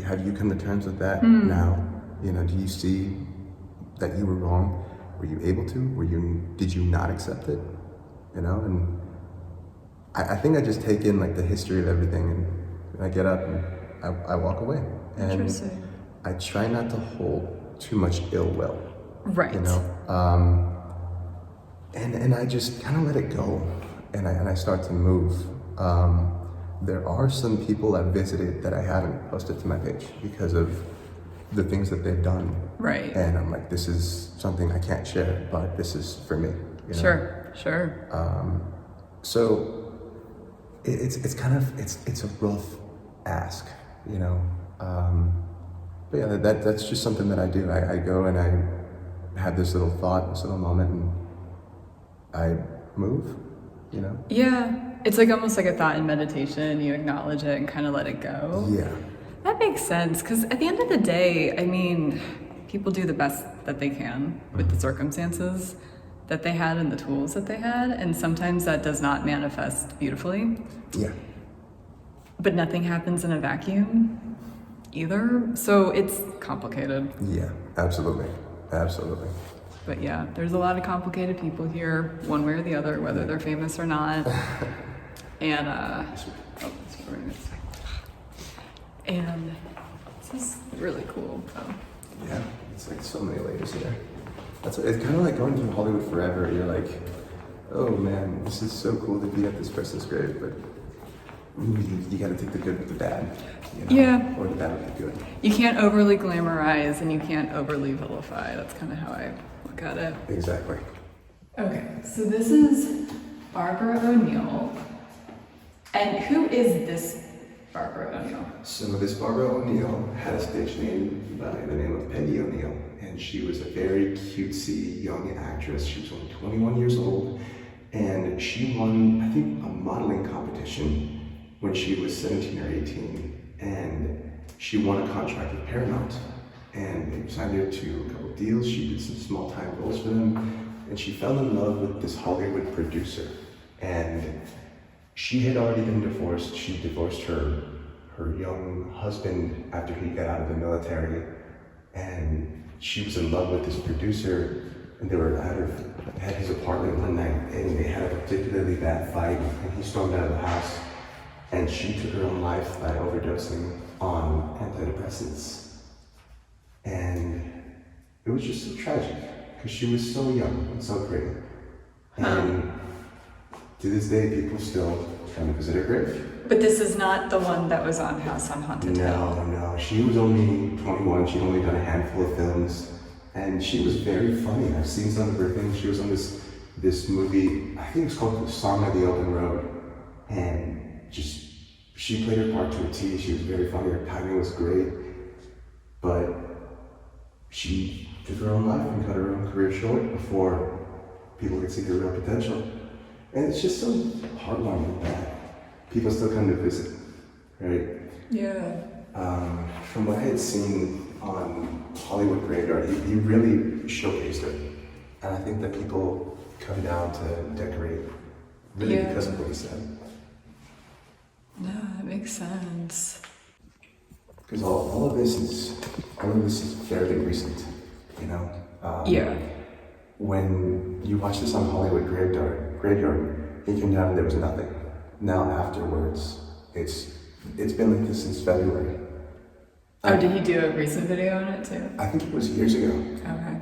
Have you come to terms with that now? You know, do you see that you were wrong? Were you able to? Did you not accept it? You know, and I think I just take in like the history of everything, and I get up and I walk away. And
Interesting.
I try not to hold too much ill will.
Right.
You know? And I just kind of let it go, and I start to move. There are some people I've visited that I haven't posted to my page because of the things that they've done.
Right.
And I'm like, this is something I can't share, but this is for me. You know?
Sure.
So it's kind of it's a rough ask, you know. But yeah, that's just something that I do. I go and I have this little thought, this little moment, and I move, you know.
Yeah. It's like almost like a thought in meditation. You acknowledge it and kind of let it go.
Yeah.
That makes sense, because at the end of the day, I mean, people do the best that they can with the circumstances that they had and the tools that they had, and sometimes that does not manifest beautifully.
Yeah.
But nothing happens in a vacuum either, so it's complicated.
Yeah, absolutely.
But yeah, there's a lot of complicated people here, one way or the other, whether they're famous or not. And that's what we're gonna say. And this is really cool.
Yeah, it's like so many layers here. It's kind of like going to Hollywood Forever. You're like, oh man, this is so cool to be at this person's grave, but You gotta take the good with the bad.
Yeah.
Or the bad with the good.
You can't overly glamorize and you can't overly vilify. That's kind of how I look at it.
Exactly.
Okay, so this is Barbara O'Neill. And who is this Barbara O'Neill?
So this Barbara O'Neill had a stage name by the name of Peggy O'Neill, and she was a very cutesy young actress. She was only 21 years old, and she won, I think, a modeling competition when she was 17 or 18, and she won a contract with Paramount, and they signed her to a couple of deals. She did some small-time roles for them, and she fell in love with this Hollywood producer, and she had already been divorced. She divorced her young husband after he got out of the military, and she was in love with this producer, and they were at his apartment one night, and they had a particularly bad fight, and he stormed out of the house, and she took her own life by overdosing on antidepressants. And it was just so tragic, because she was so young and so pretty. And to this day, people still come to visit her grave.
But this is not the one that was on House on Haunted Hill.
No. She was only 21. She'd only done a handful of films. And she was very funny. I've seen some of her things. She was on this movie, I think it was called The Song of the Open Road. And she played her part to a T. She was very funny. Her timing was great. But she took her own life and cut her own career short before people could see her real potential. And it's just so heartwarming that people still come to visit, right?
Yeah.
From what I had seen on Hollywood Graveyard, he really showcased it. And I think that people come down to decorate really because of what he said.
No, that makes sense.
Because all of this is fairly recent, you know?
Yeah.
When you watch this on Hollywood Graveyard, he came down and there was nothing. Now afterwards, it's been like this since February.
Oh, did he do a recent video on it too?
I think it was years ago.
Okay.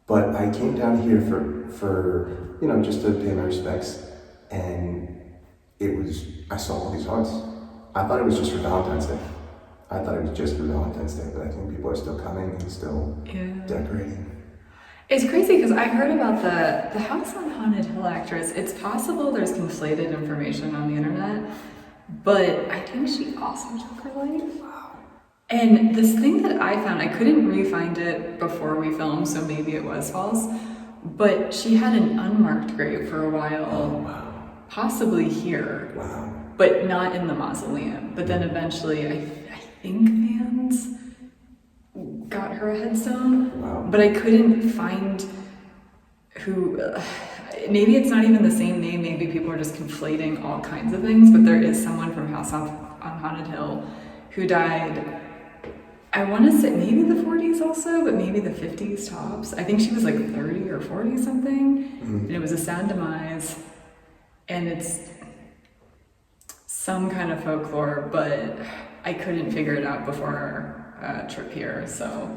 But I came down here for just to pay my respects, and I saw all these hearts. I thought it was just for Valentine's Day. But I think people are still coming and still decorating.
It's crazy because I heard about the House on Haunted Hill actress. It's possible there's conflated information on the internet, but I think she also took her life. Wow. And this thing that I found, I couldn't re-find it before we filmed, so maybe it was false, but she had an unmarked grave for a while, possibly here, but not in the mausoleum. But then eventually, I think fans got her a headstone, but I couldn't find who. Maybe it's not even the same name. Maybe people are just conflating all kinds of things. But there is someone from House on Haunted Hill who died. I want to say maybe the 40s also, but maybe the 50s tops. I think she was like 30 or 40 something, and it was a sad demise. And it's some kind of folklore, but I couldn't figure it out before our trip here. So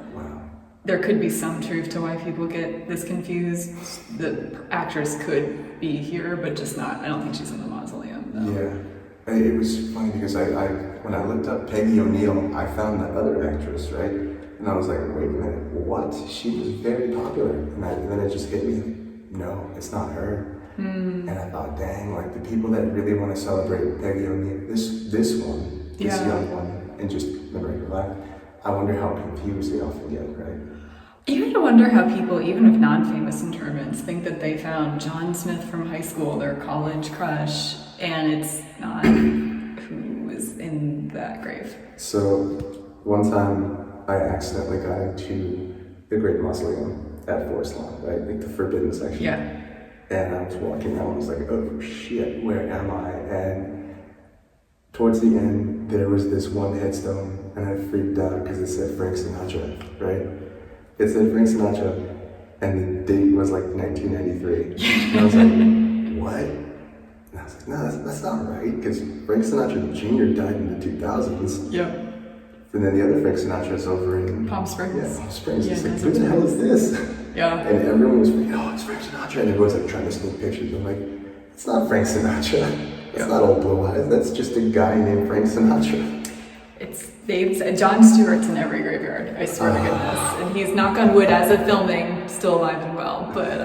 there could be some truth to why people get this confused. The actress could be here, but just not. I don't think she's in the mausoleum, though.
Yeah, it was funny because when I looked up Peggy O'Neill, I found that other actress, right? And I was like, wait a minute, what? She was very popular. And then it just hit me, no, it's not her. And I thought, dang, like the people that really want to celebrate Peggy O'Neill, this young one, and just commemorate her life, I wonder how confused they often get, right?
You have to wonder how people, even with non-famous interments, think that they found John Smith from high school, their college crush, and it's not who is in that grave.
So one time I accidentally got into the Great Mausoleum at Forest Lawn, right? Like the forbidden section.
Yeah.
And I was walking out and I was like, oh shit, where am I? And towards the end, there was this one headstone, and I freaked out because it said Frank Sinatra, right? It said Frank Sinatra, and the date was like 1993. And I was like, what? And I was like, no, that's not right, because Frank Sinatra Jr. died in the 2000s.
Yep.
And then the other Frank Sinatra's over in
Palm Springs.
Yeah, Palm Springs.
Yeah,
it's like, who the hell is this?
Yeah.
And everyone was like, oh, it's Frank Sinatra. And everyone's like trying to sneak pictures. I'm like, it's not Frank Sinatra. That's not old blue eyes. That's just a guy named Frank Sinatra.
Jon Stewart's in every graveyard, I swear to goodness. And he's, knock on wood, as of filming, still alive and well. But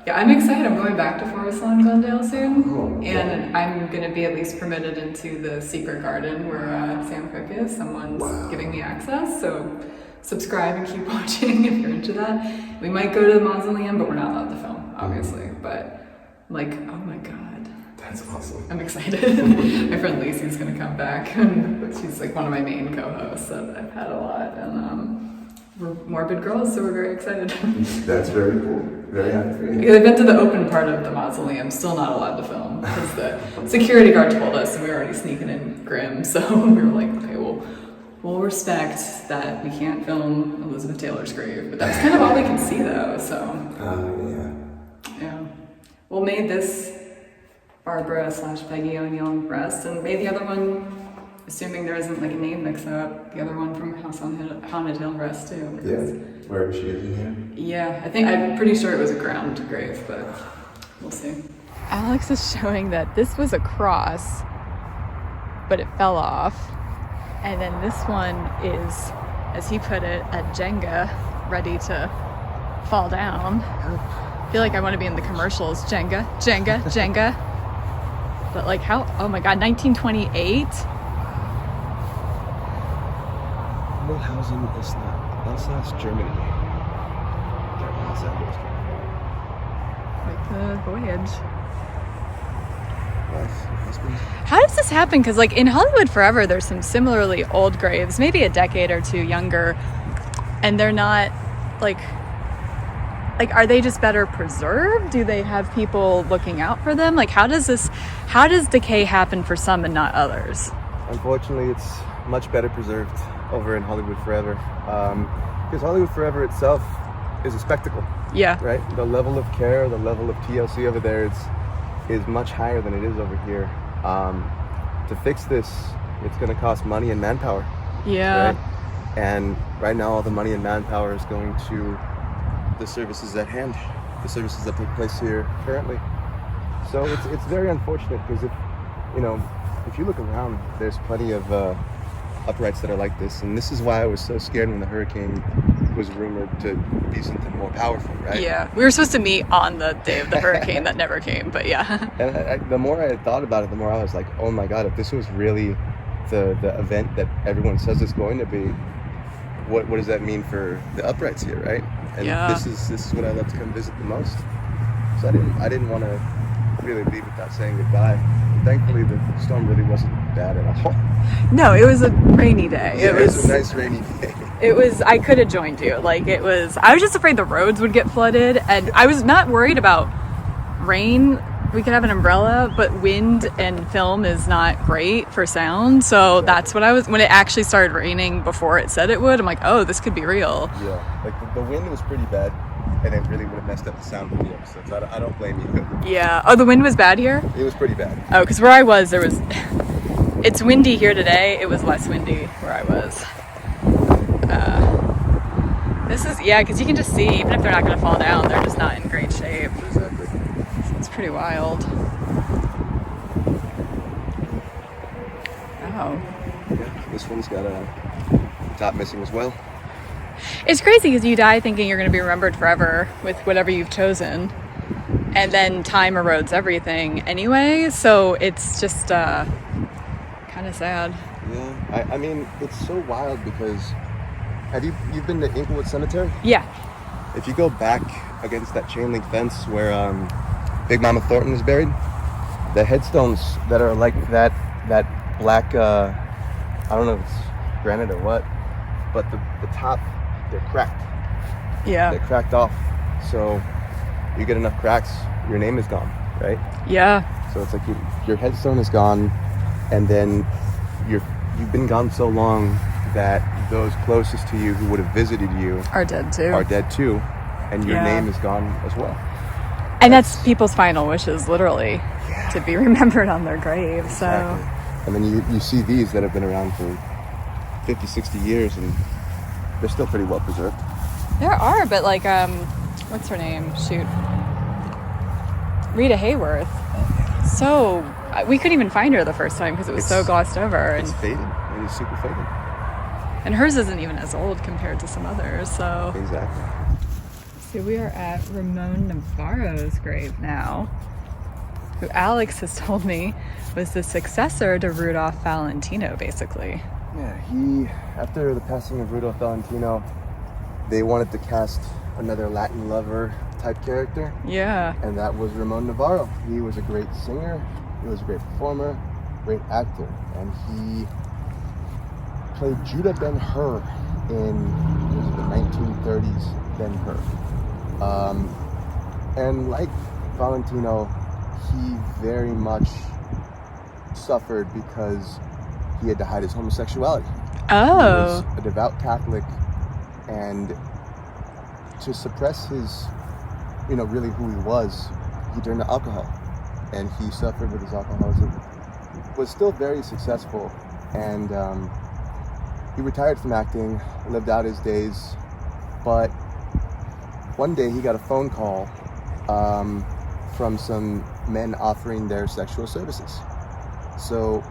yeah, I'm excited. I'm going back to Forest Lawn Glendale soon. And I'm going to be at least permitted into the secret garden where Sam Cooke is. Someone's giving me access. So subscribe and keep watching if you're into that. We might go to the mausoleum, but we're not allowed to film, obviously. But like, oh my God.
That's awesome.
I'm excited. My friend Lacey's gonna come back, and she's like one of my main co-hosts that I've had a lot, and we're morbid girls, so we're very excited.
That's very cool. Very happy for you.
Because I've been to the open part of the mausoleum, still not allowed to film because the security guard told us, and we were already sneaking in Grimm, so we were like, okay, we'll respect that we can't film Elizabeth Taylor's grave, but that's kind of all we can see though. So yeah. Well, may this Barbara/Peggy O'Neill rest, and may the other one, assuming there isn't like a name mix-up, the other one from House on Haunted Hill rest too.
Yeah, wherever she is in here.
Yeah, I'm pretty sure it was a ground grave, but we'll see. Alex is showing that this was a cross, but it fell off, and then this one is, as he put it, a Jenga ready to fall down. I feel like I want to be in the commercials. Jenga, Jenga, Jenga. But like how, oh my God, 1928?
Mulhausen is not, Alsace, Germany.
Like the voyage.
Husband.
How does this happen? Because like in Hollywood Forever, there's some similarly old graves, maybe a decade or two younger, and they're not like, are they just better preserved? Do they have people looking out for them? Like, how does decay happen for some and not others?
Unfortunately, it's much better preserved over in Hollywood Forever. Because Hollywood Forever itself is a spectacle.
Yeah.
Right? The level of care, the level of TLC over there is much higher than it is over here. To fix this, it's going to cost money and manpower.
Yeah.
Right? And right now, all the money and manpower is going to the services at hand, the services that take place here currently. So it's very unfortunate because if you look around, there's plenty of uprights that are like this, and this is why I was so scared when the hurricane was rumored to be something more powerful, right?
Yeah, we were supposed to meet on the day of the hurricane that never came, but yeah.
And the more I thought about it, the more I was like, oh my God, if this was really the event that everyone says it's going to be, what does that mean for the uprights here, right? And this is what I love to come visit the most. So I didn't want to really leave without saying goodbye. Thankfully, the storm really wasn't bad at all.
No, it was a rainy day.
Yeah, it was a nice rainy day.
I could have joined you. I was just afraid the roads would get flooded, and I was not worried about rain. We could have an umbrella, but wind and film is not great for sound. So that's what I was, when it actually started raining before it said it would, I'm like, oh, this could be real.
Yeah, like the wind was pretty bad, and it really would have messed up the sound of the episodes. I don't blame you.
Yeah. Oh, the wind was bad here?
It was pretty bad.
Oh, because where I was, it's windy here today. It was less windy where I was. Because you can just see, even if they're not going to fall down, they're just not in great shape.
Exactly.
It's pretty wild. Oh.
Yeah, this one's got a top missing as well.
It's crazy because you die thinking you're going to be remembered forever with whatever you've chosen. And then time erodes everything anyway. So it's just kind of sad.
Yeah. I mean, it's so wild because you've been to Inglewood Cemetery?
Yeah.
If you go back against that chain link fence where Big Mama Thornton is buried, the headstones that are like that black, I don't know if it's granite or what, but the top, they're cracked.
Yeah.
They're cracked off. So you get enough cracks, your name is gone, right?
Yeah.
So it's like your headstone is gone, and then you've been gone so long that those closest to you who would have visited you
are dead too,
and your name is gone as well.
And that's people's final wishes, literally, to be remembered on their grave.
Exactly.
So,
and then you see these that have been around for 50, 60 years, and they're still pretty well preserved.
There are, but like, what's her name? Shoot. Rita Hayworth. So we couldn't even find her the first time because it was so glossed over.
It's faded. It is super faded.
And hers isn't even as old compared to some others, so.
Exactly.
So we are at Ramon Novarro's grave now, who Alex has told me was the successor to Rudolph Valentino, basically.
Yeah, after the passing of Rudolph Valentino, they wanted to cast another Latin lover type character.
Yeah.
And that was Ramon Novarro. He was a great singer, he was a great performer, great actor, and he played Judah Ben-Hur in the 1930s Ben-Hur. And like Valentino, he very much suffered because he had to hide his homosexuality.
Oh.
He was a devout Catholic, and to suppress his, really who he was, he turned to alcohol, and he suffered with his alcoholism. Was still very successful, and he retired from acting, lived out his days, but one day he got a phone call from some men offering their sexual services. So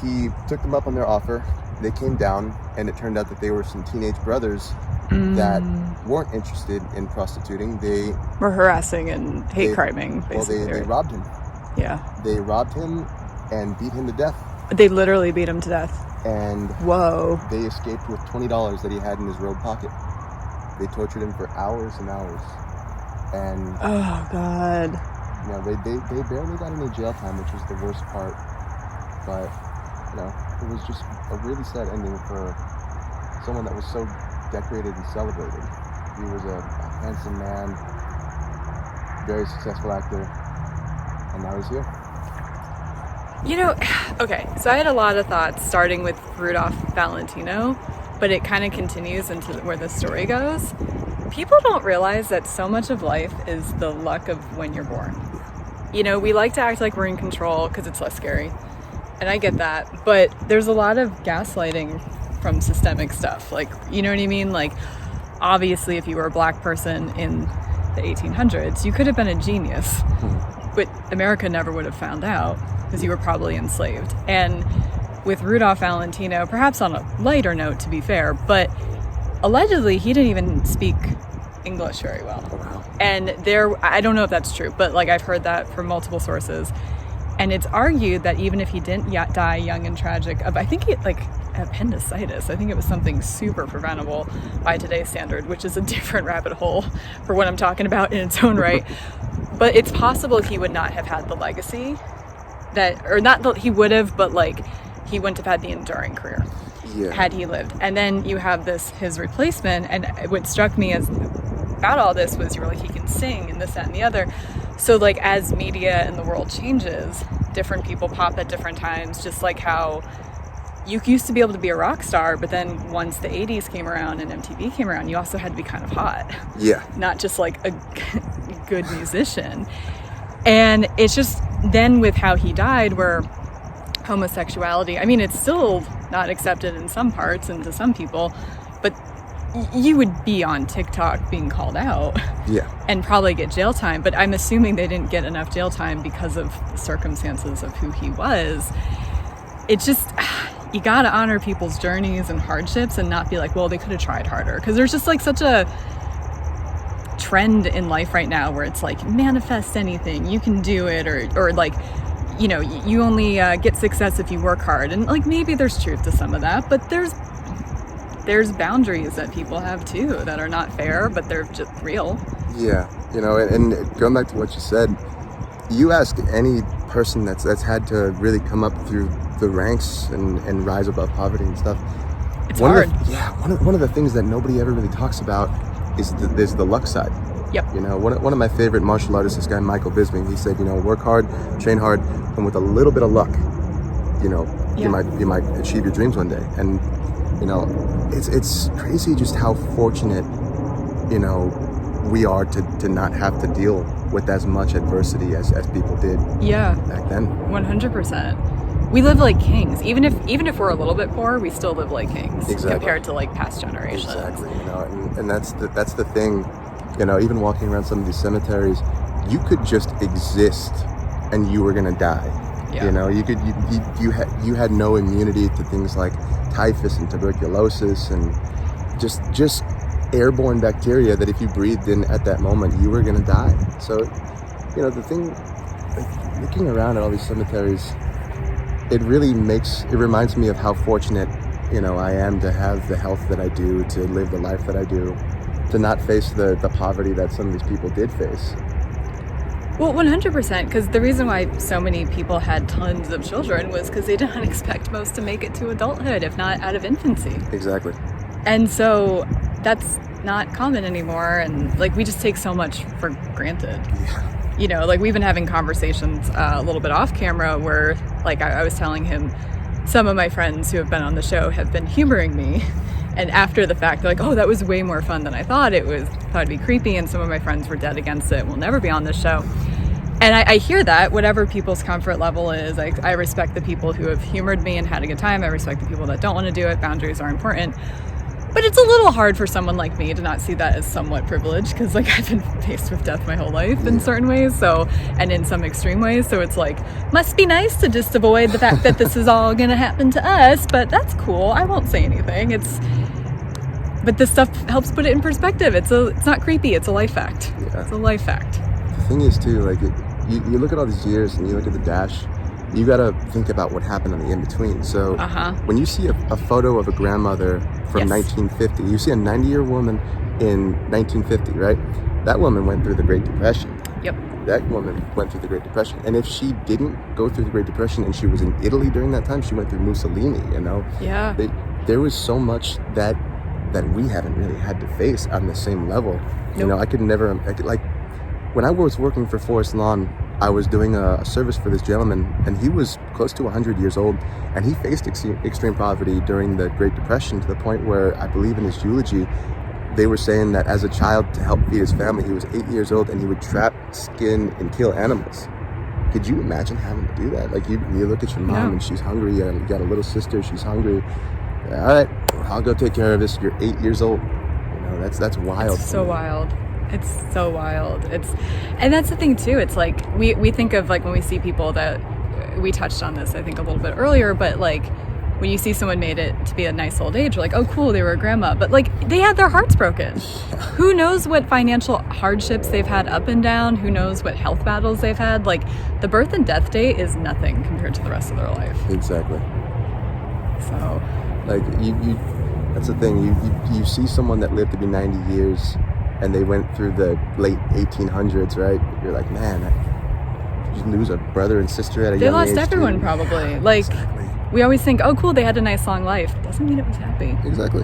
he took them up on their offer. They came down, and it turned out that they were some teenage brothers that weren't interested in prostituting. They
were harassing and hate criming, basically.
Well, they robbed him.
Yeah.
They robbed him and beat him to death.
They literally beat him to death.
And
whoa,
they escaped with $20 that he had in his robe pocket. They tortured him for hours and hours. And
oh god.
They barely got any jail time, which was the worst part. But it was just a really sad ending for someone that was so decorated and celebrated. He was a handsome man, very successful actor, and now he's here.
Okay, so I had a lot of thoughts starting with Rudolph Valentino, but it kind of continues into where the story goes. People don't realize that so much of life is the luck of when you're born. We like to act like we're in control because it's less scary, and I get that, but there's a lot of gaslighting from systemic stuff. Like, you know what I mean? Like, obviously, if you were a black person in the 1800s, you could have been a genius, but America never would have found out, because you were probably enslaved. And with Rudolph Valentino, perhaps on a lighter note, to be fair, but allegedly he didn't even speak English very well.
Wow.
And I don't know if that's true, but I've heard that from multiple sources. And it's argued that even if he didn't die young and tragic of, I think appendicitis, I think it was something super preventable by today's standard, which is a different rabbit hole for what I'm talking about in its own right. But it's possible he would not have had the legacy he would have, but he wouldn't have had the enduring career had he lived. And then you have his replacement, and what struck me about all this was you're he can sing and this, that, and the other. So as media and the world changes, different people pop at different times, just like how you used to be able to be a rock star, but then once the 80s came around and MTV came around, you also had to be kind of hot.
Yeah.
Not just a good musician. And it's just then with how he died, where homosexuality, it's still not accepted in some parts and to some people, but you would be on TikTok being called out.
Yeah.
And probably get jail time. But I'm assuming they didn't get enough jail time because of the circumstances of who he was. It's just, you gotta honor people's journeys and hardships and not be well, they could have tried harder. Because there's just such a trend in life right now where it's manifest anything, you can do it, or you only get success if you work hard, and maybe there's truth to some of that, but there's boundaries that people have too that are not fair, but they're just real.
Yeah, and going back to what you said, you ask any person that's had to really come up through the ranks and rise above poverty and stuff,
it's hard.
One of the things that nobody ever really talks about is the luck side.
Yep.
One of my favorite martial artists, this guy Michael Bisping, he said, work hard, train hard, and with a little bit of luck, you might achieve your dreams one day. And it's crazy just how fortunate we are to not have to deal with as much adversity as people did.
Yeah.
Back then.
100%. We live like kings. Even if we're a little bit poor, we still live like kings.
Exactly.
Compared to past generations.
Exactly. And that's the thing. Even walking around some of these cemeteries, you could just exist and you were gonna die.
Yeah.
You know, you had no immunity to things like typhus and tuberculosis and just airborne bacteria that if you breathed in at that moment, you were gonna die. So, you know, the thing, like, looking around at all these cemeteries, it reminds me of how fortunate, you know, I am to have the health that I do, to live the life that I do, to not face the poverty that some of these people did face.
Well, 100%, because the reason why so many people had tons of children was because they didn't expect most to make it to adulthood, if not out of infancy.
Exactly.
And so that's not common anymore, and like we just take so much for granted.
Yeah.
You know, like we've been having conversations a little bit off camera where like I was telling him some of my friends who have been on the show have been humoring me, and after the fact they're like, oh, that was way more fun than I thought. Thought it'd be creepy, and some of my friends were dead against it, will never be on this show. And I hear that, whatever people's comfort level is. I respect the people who have humored me and had a good time. I respect the people that don't want to do it. Boundaries are important. But it's a little hard for someone like me to not see that as somewhat privileged, because like I've been faced with death my whole life in certain ways, so, and in some extreme ways. So it's like, must be nice to just avoid the fact that this is all gonna happen to us, but that's cool. I won't say anything. But this stuff helps put it in perspective. It's not creepy. It's a life fact. Yeah. It's a life fact.
The thing is too, like you look at all these years and you look at the dash, you gotta think about what happened on the in-between. So when you see a photo of a grandmother from 1950, you see a 90-year woman in 1950, right? That woman went through the Great Depression.
Yep.
That woman went through the Great Depression. And if she didn't go through the Great Depression and she was in Italy during that time, she went through Mussolini, you know?
Yeah.
There was so much that we haven't really had to face on the same level. Nope. You know, I could like, when I was working for Forest Lawn, I was doing a service for this gentleman, and he was close to 100 years old, and he faced extreme poverty during the Great Depression, to the point where I believe in his eulogy, they were saying that as a child, to help feed his family, he was 8 years old and he would trap, skin, and kill animals. Could you imagine having to do that? Like you look at your mom and she's hungry, you got a little sister, she's hungry. All right, I'll go take care of this. You're 8 years old. You know, that's wild.
It's so wild. It's so wild. And that's the thing too. It's like we think of like when we see people that we touched on this, I think a little bit earlier, but like when you see someone made it to be a nice old age, you're like, oh cool, they were a grandma. But like they had their hearts broken. Who knows what financial hardships they've had up and down? Who knows what health battles they've had? Like the birth and death date is nothing compared to the rest of their life.
Exactly.
So
like you that's the thing. You see someone that lived to be 90 years and they went through the late 1800s, right? You're like, man, did you lose a brother and sister at a young age?
They lost everyone, probably. Like, exactly. We always think, oh, cool, they had a nice long life. Doesn't mean it was happy.
Exactly.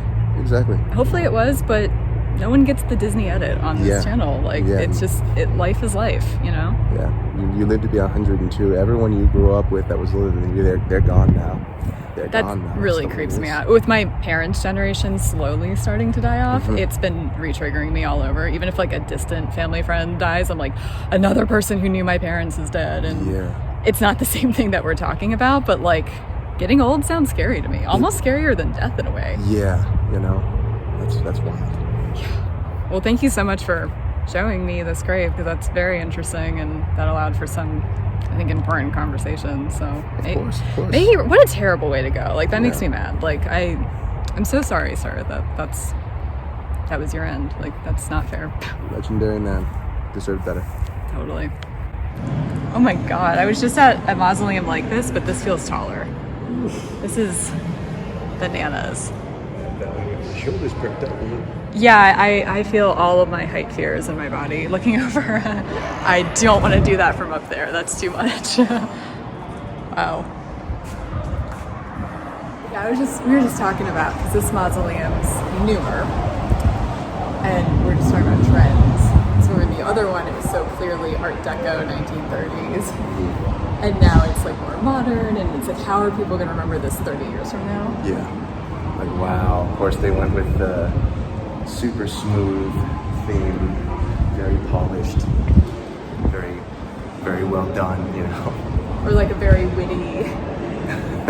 Hopefully it was, but no one gets the Disney edit on this channel. Like, it's just, life is life, you know?
Yeah. You live to be 102. Everyone you grew up with that was older than you, they're gone now.
That really creeps me out. With my parents' generation slowly starting to die off, it's been re-triggering me all over. Even if like a distant family friend dies, I'm like, another person who knew my parents is dead. And it's not the same thing that we're talking about, but like getting old sounds scary to me. Almost scarier than death in a way.
Yeah, you know, that's wild.
Yeah. Well, thank you so much for showing me this grave, because that's very interesting, and that allowed for some, I think, important conversation. So
of course.
Maybe, what a terrible way to go. Like that makes me mad. Like I'm so sorry, sir, that was your end. Like that's not fair.
Legendary man. Deserved better.
Totally. Oh my god, I was just at a mausoleum like this, but this feels taller. This is bananas.
Shoulders perked up.
Yeah, I feel all of my height fears in my body looking over. I don't want to do that from up there. That's too much. Wow. Yeah, we were just talking about, because this mausoleum's newer, and we're just talking about trends. So in the other one, it was so clearly Art Deco 1930s, and now it's like more modern, and it's like, how are people going to remember this 30 years from now?
Yeah. Like, wow. Of course, they went with the super smooth theme, very polished, very, very well done, you know.
Or like a very witty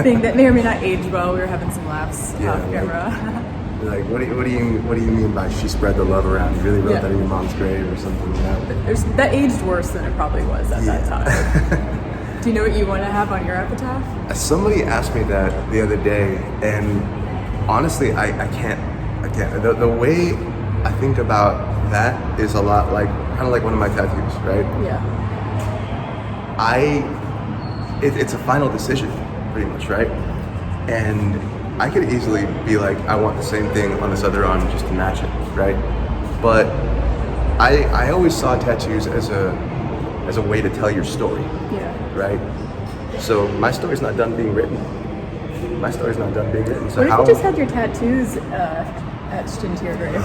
thing that may or may not age well. We were having some laughs off camera.
Like, what do you mean by she spread the love around? You really wrote that in your mom's grave or something like that?
That aged worse than it probably was at that time. Do you know what you want to have on your epitaph?
Somebody asked me that the other day, and honestly, I can't. The way I think about that is a lot like, kind of like one of my tattoos, right?
Yeah.
It's a final decision, pretty much, right? And I could easily be like, I want the same thing on this other arm just to match it, right? But I always saw tattoos as a way to tell your story, right? So my story's not done being written. So
what if you just had your tattoos etched into your grave?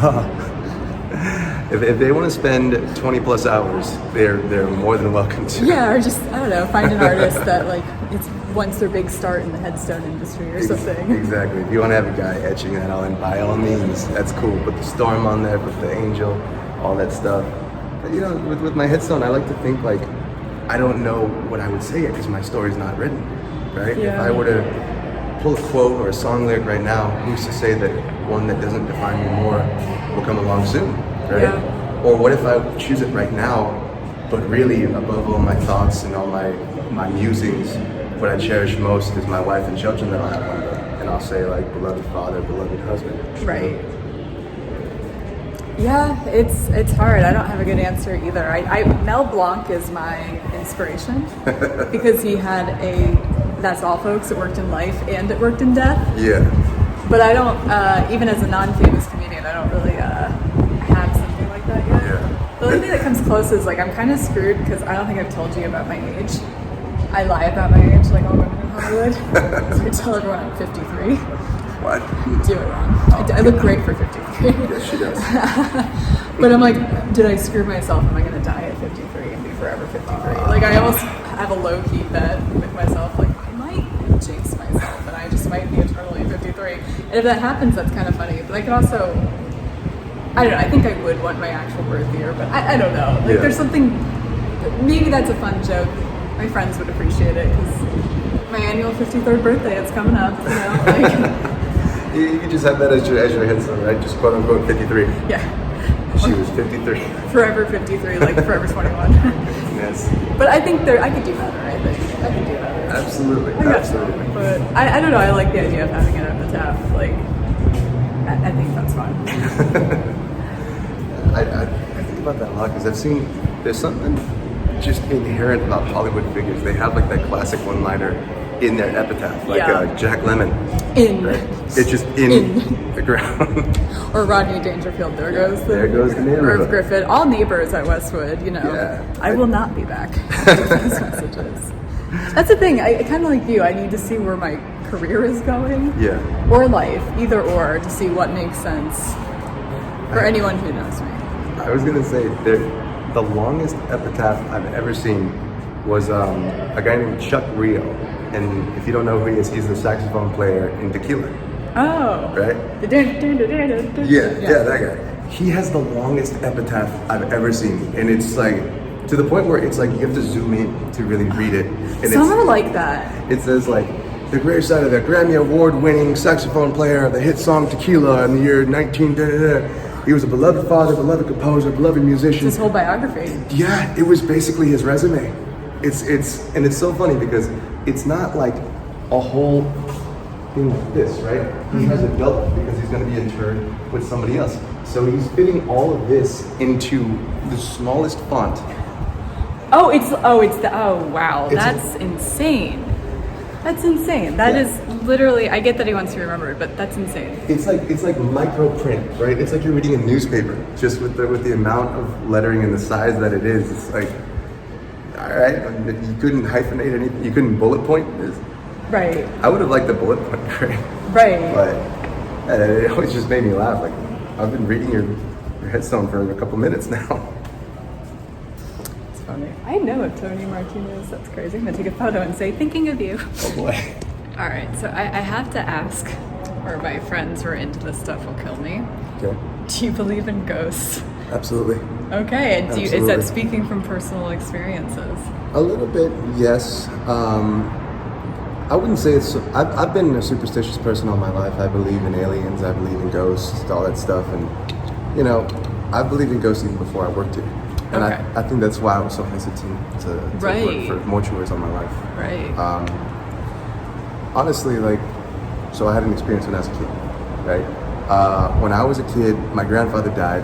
If they want to spend 20 plus hours, they're more than welcome to.
Yeah, or just, I don't know, find an artist that like it's once their big start in the headstone industry or something.
Exactly. If you want to have a guy etching that all in, by all means, that's cool. Put the storm on there, put the angel, all that stuff. But you know, with my headstone, I like to think like, I don't know what I would say yet because my story's not written, right?
Yeah.
If I were to pull a quote or a song lyric right now, who's to say that one that doesn't define me more will come along soon, right?
Yeah.
Or what if I choose it right now, but really above all my thoughts and all my musings, what I cherish most is my wife and children that I'll have one day. And I'll say like, beloved father, beloved husband.
Right. Yeah, it's hard. I don't have a good answer either. Mel Blanc is my inspiration because he had that's all folks, it worked in life and it worked in death.
Yeah.
But I don't, even as a non-famous comedian, I don't really have something like that yet.
Yeah.
The only thing that comes close is like, I'm kind of screwed because I don't think I've told you about my age. I lie about my age like all women in Hollywood. So I tell everyone I'm 53.
What?
You do it wrong. I look great for 53.
Yes, she does.
But I'm like, did I screw myself? Am I going to die at 53 and be forever 53? Like, I almost have a low-key bet with myself. Like, I might jinx myself and I just might be eternally 53. And if that happens, that's kind of funny. But I could also, I don't know, I think I would want my actual birth year, but I don't know. Like, there's something, maybe that's a fun joke. My friends would appreciate it because my annual 53rd birthday is coming up, you know? Like,
You can just have that as your headstone, right? Just quote unquote 53.
yeah.
She was 53.
Forever 53, like forever 21.
Yes.
But I think I could do better, I think. I could do better.
Absolutely.
I got
Absolutely.
some, but I don't know, I like the idea of having an epitaph. Like, I think that's fun.
I think about that a lot because I've seen there's something just inherent about Hollywood figures. They have like that classic one-liner in their epitaph, like Jack Lemmon.
In.
Right? It's just in the ground.
Or Rodney Dangerfield, there goes the
neighborhood.
Irv Griffith, all neighbors at Westwood, you know.
Yeah.
I will not be back after these messages. That's the thing, I kind of like you, I need to see where my career is going.
Yeah.
Or life, either or, to see what makes sense for anyone who knows me.
I was gonna say the longest epitaph I've ever seen was a guy named Chuck Rio, and if you don't know who he is, he's the saxophone player in Tequila.
Oh.
Right? Yeah, that guy. He has the longest epitaph I've ever seen, and it's like to the point where it's like you have to zoom in to really read it. And
some are like that.
It says like the greater side of the Grammy Award-winning saxophone player of the hit song Tequila in the year 19. He was a beloved father, beloved composer, beloved musician.
His whole biography.
Yeah, it was basically his resume. It's so funny because it's not like a whole thing like this, right? He has a belt because he's going to be interred with somebody else. So he's fitting all of this into the smallest font.
Oh wow, that's insane. That's insane. That is literally, I get that he wants to be remembered, but that's insane.
It's like micro print, right? It's like you're reading a newspaper, just with the amount of lettering and the size that it is. It's like, all right, you couldn't hyphenate anything, you couldn't bullet point this.
Right.
I would have liked the bullet point,
right?
But it always just made me laugh. Like, I've been reading your headstone for a couple minutes now.
It's funny. I know of Tony Martinez. That's crazy. I'm gonna take a photo and say, thinking of you.
Oh boy.
All right, so I have to ask, or my friends who are into this stuff will kill me.
Okay.
Do you believe in ghosts?
Absolutely.
Okay, and is
Absolutely.
that speaking from personal experiences?
A little bit, yes. I wouldn't say it's. I've been a superstitious person all my life. I believe in aliens. I believe in ghosts, all that stuff, and you know, I believed in ghosts even before I worked here. And
Okay.
I think that's why I was so hesitant to
Right.
work for mortuaries all my life.
Right.
Honestly, like, so I had an experience when I was a kid, right? When I was a kid, my grandfather died,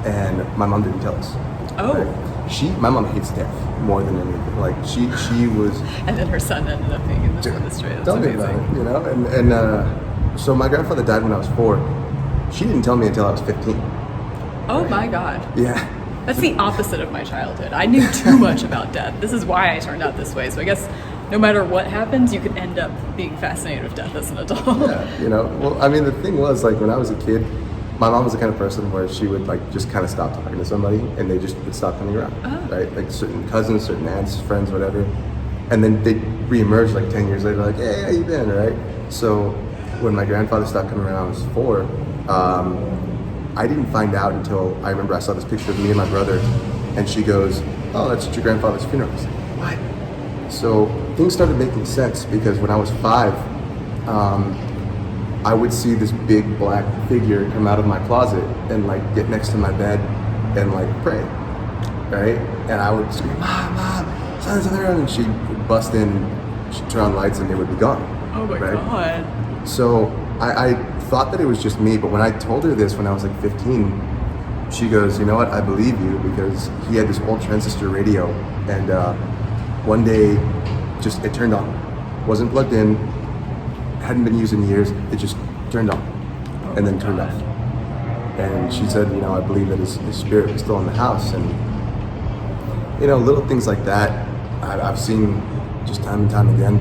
and my mom didn't tell us.
Oh.
Right? My mom hates death more than anything. Like, she was.
And then her son ended up being in this industry. That's
Tell me
amazing.
about it, you know? And so my grandfather died when I was 4. She didn't tell me until I was 15.
Oh my God.
Yeah.
That's the opposite of my childhood. I knew too much about death. This is why I turned out this way. So I guess no matter what happens, you could end up being fascinated with death as an adult.
Yeah, you know, well, I mean, the thing was, like, when I was a kid, my mom was the kind of person where she would, like, just kind of stop talking to somebody, and they just would stop coming around, right? Like, certain cousins, certain aunts, friends, whatever. And then they'd reemerge, like, 10 years later, like, hey, how you been, right? So when my grandfather stopped coming around when I was 4, I didn't find out until I remember I saw this picture of me and my brother, and she goes, oh, that's at your grandfather's funeral. I was like, what? So things started making sense, because when I was 5, I would see this big black figure come out of my closet and, like, get next to my bed and, like, pray, right? And I would scream, Mom, son's in there, and she'd bust in, she'd turn on lights, and they would be gone.
Oh my
right?
God.
So I thought that it was just me, but when I told her this when I was like 15, she goes, you know what, I believe you, because he had this old transistor radio, and one day just it turned on. Wasn't plugged in, hadn't been used in years, it just turned on, and then turned off. And she said, you know, I believe that his spirit was still in the house. And, you know, little things like that I've seen just time and time again.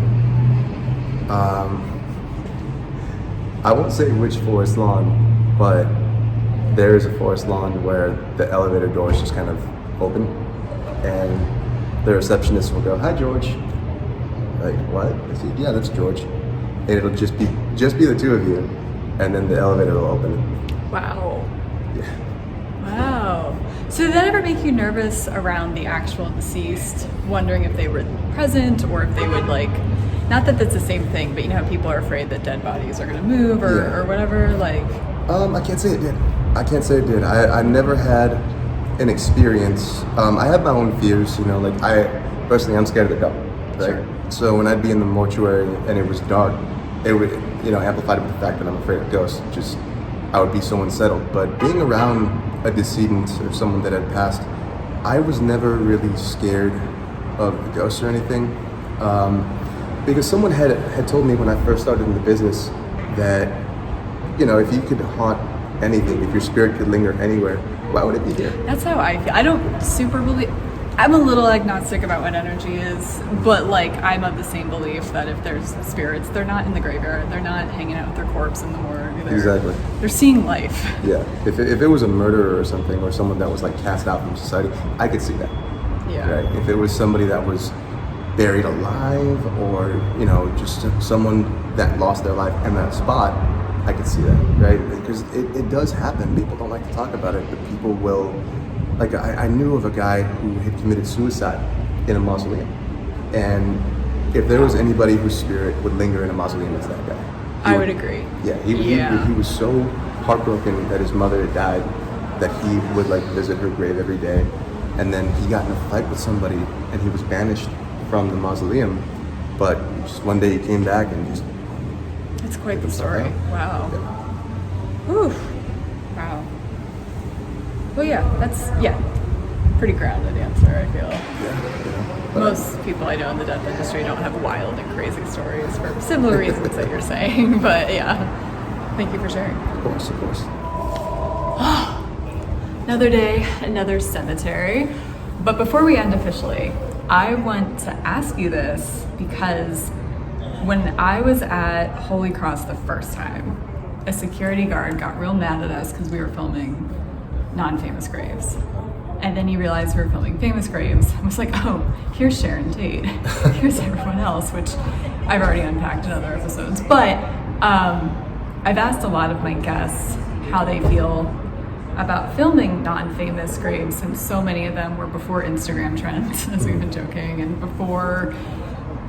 I won't say which forest lawn, but there is a forest lawn where the elevator doors just kind of open, and the receptionist will go, "Hi, George." Like, what? I said, "Yeah, that's George." And it'll just be the two of you, and then the elevator will open.
Wow.
Yeah.
Wow. So did that ever make you nervous around the actual deceased, wondering if they were present or if they would, like, not that that's the same thing, but you know how people are afraid that dead bodies are going to move or whatever, like...
I can't say it did. I never had an experience. I have my own fears, you know, like personally, I'm scared of the dark, right?
Sure.
So when I'd be in the mortuary and it was dark, it would, you know, amplified with the fact that I'm afraid of ghosts. Just, I would be so unsettled. But being around a decedent or someone that had passed, I was never really scared of the ghosts or anything. Because someone had told me when I first started in the business that, you know, if you could haunt anything, if your spirit could linger anywhere, why would it be here?
That's how I feel. I don't super believe... I'm a little agnostic about what energy is, but, like, I'm of the same belief that if there's spirits, they're not in the graveyard. They're not hanging out with their corpse in the morgue.
Exactly.
They're seeing life.
Yeah. If it was a murderer or something, or someone that was, like, cast out from society, I could see that.
Yeah.
Right? If it was somebody that was buried alive, or, you know, just someone that lost their life in that spot, I could see that, right? Because it does happen. People don't like to talk about it, but people will. Like, I knew of a guy who had committed suicide in a mausoleum, and if there was anybody whose spirit would linger in a mausoleum, it's that guy.
I would agree.
Yeah, he was so heartbroken that his mother had died that he would, like, visit her grave every day, and then he got in a fight with somebody and he was banished from the mausoleum, but just one day he came back and just...
It's quite the story. Wow.
Yeah.
Oof. Wow. Well, pretty grounded answer, I feel.
Yeah.
Most people I know in the death industry don't have wild and crazy stories for similar reasons that you're saying, but yeah. Thank you for sharing.
Of course.
Another day, another cemetery. But before we end officially, I want to ask you this because when I was at Holy Cross the first time, a security guard got real mad at us because we were filming non-famous graves. And then he realized we were filming famous graves. I was like, oh, here's Sharon Tate. Here's everyone else, which I've already unpacked in other episodes. But I've asked a lot of my guests how they feel about filming non-famous graves, since so many of them were before Instagram trends, as we've been joking, and before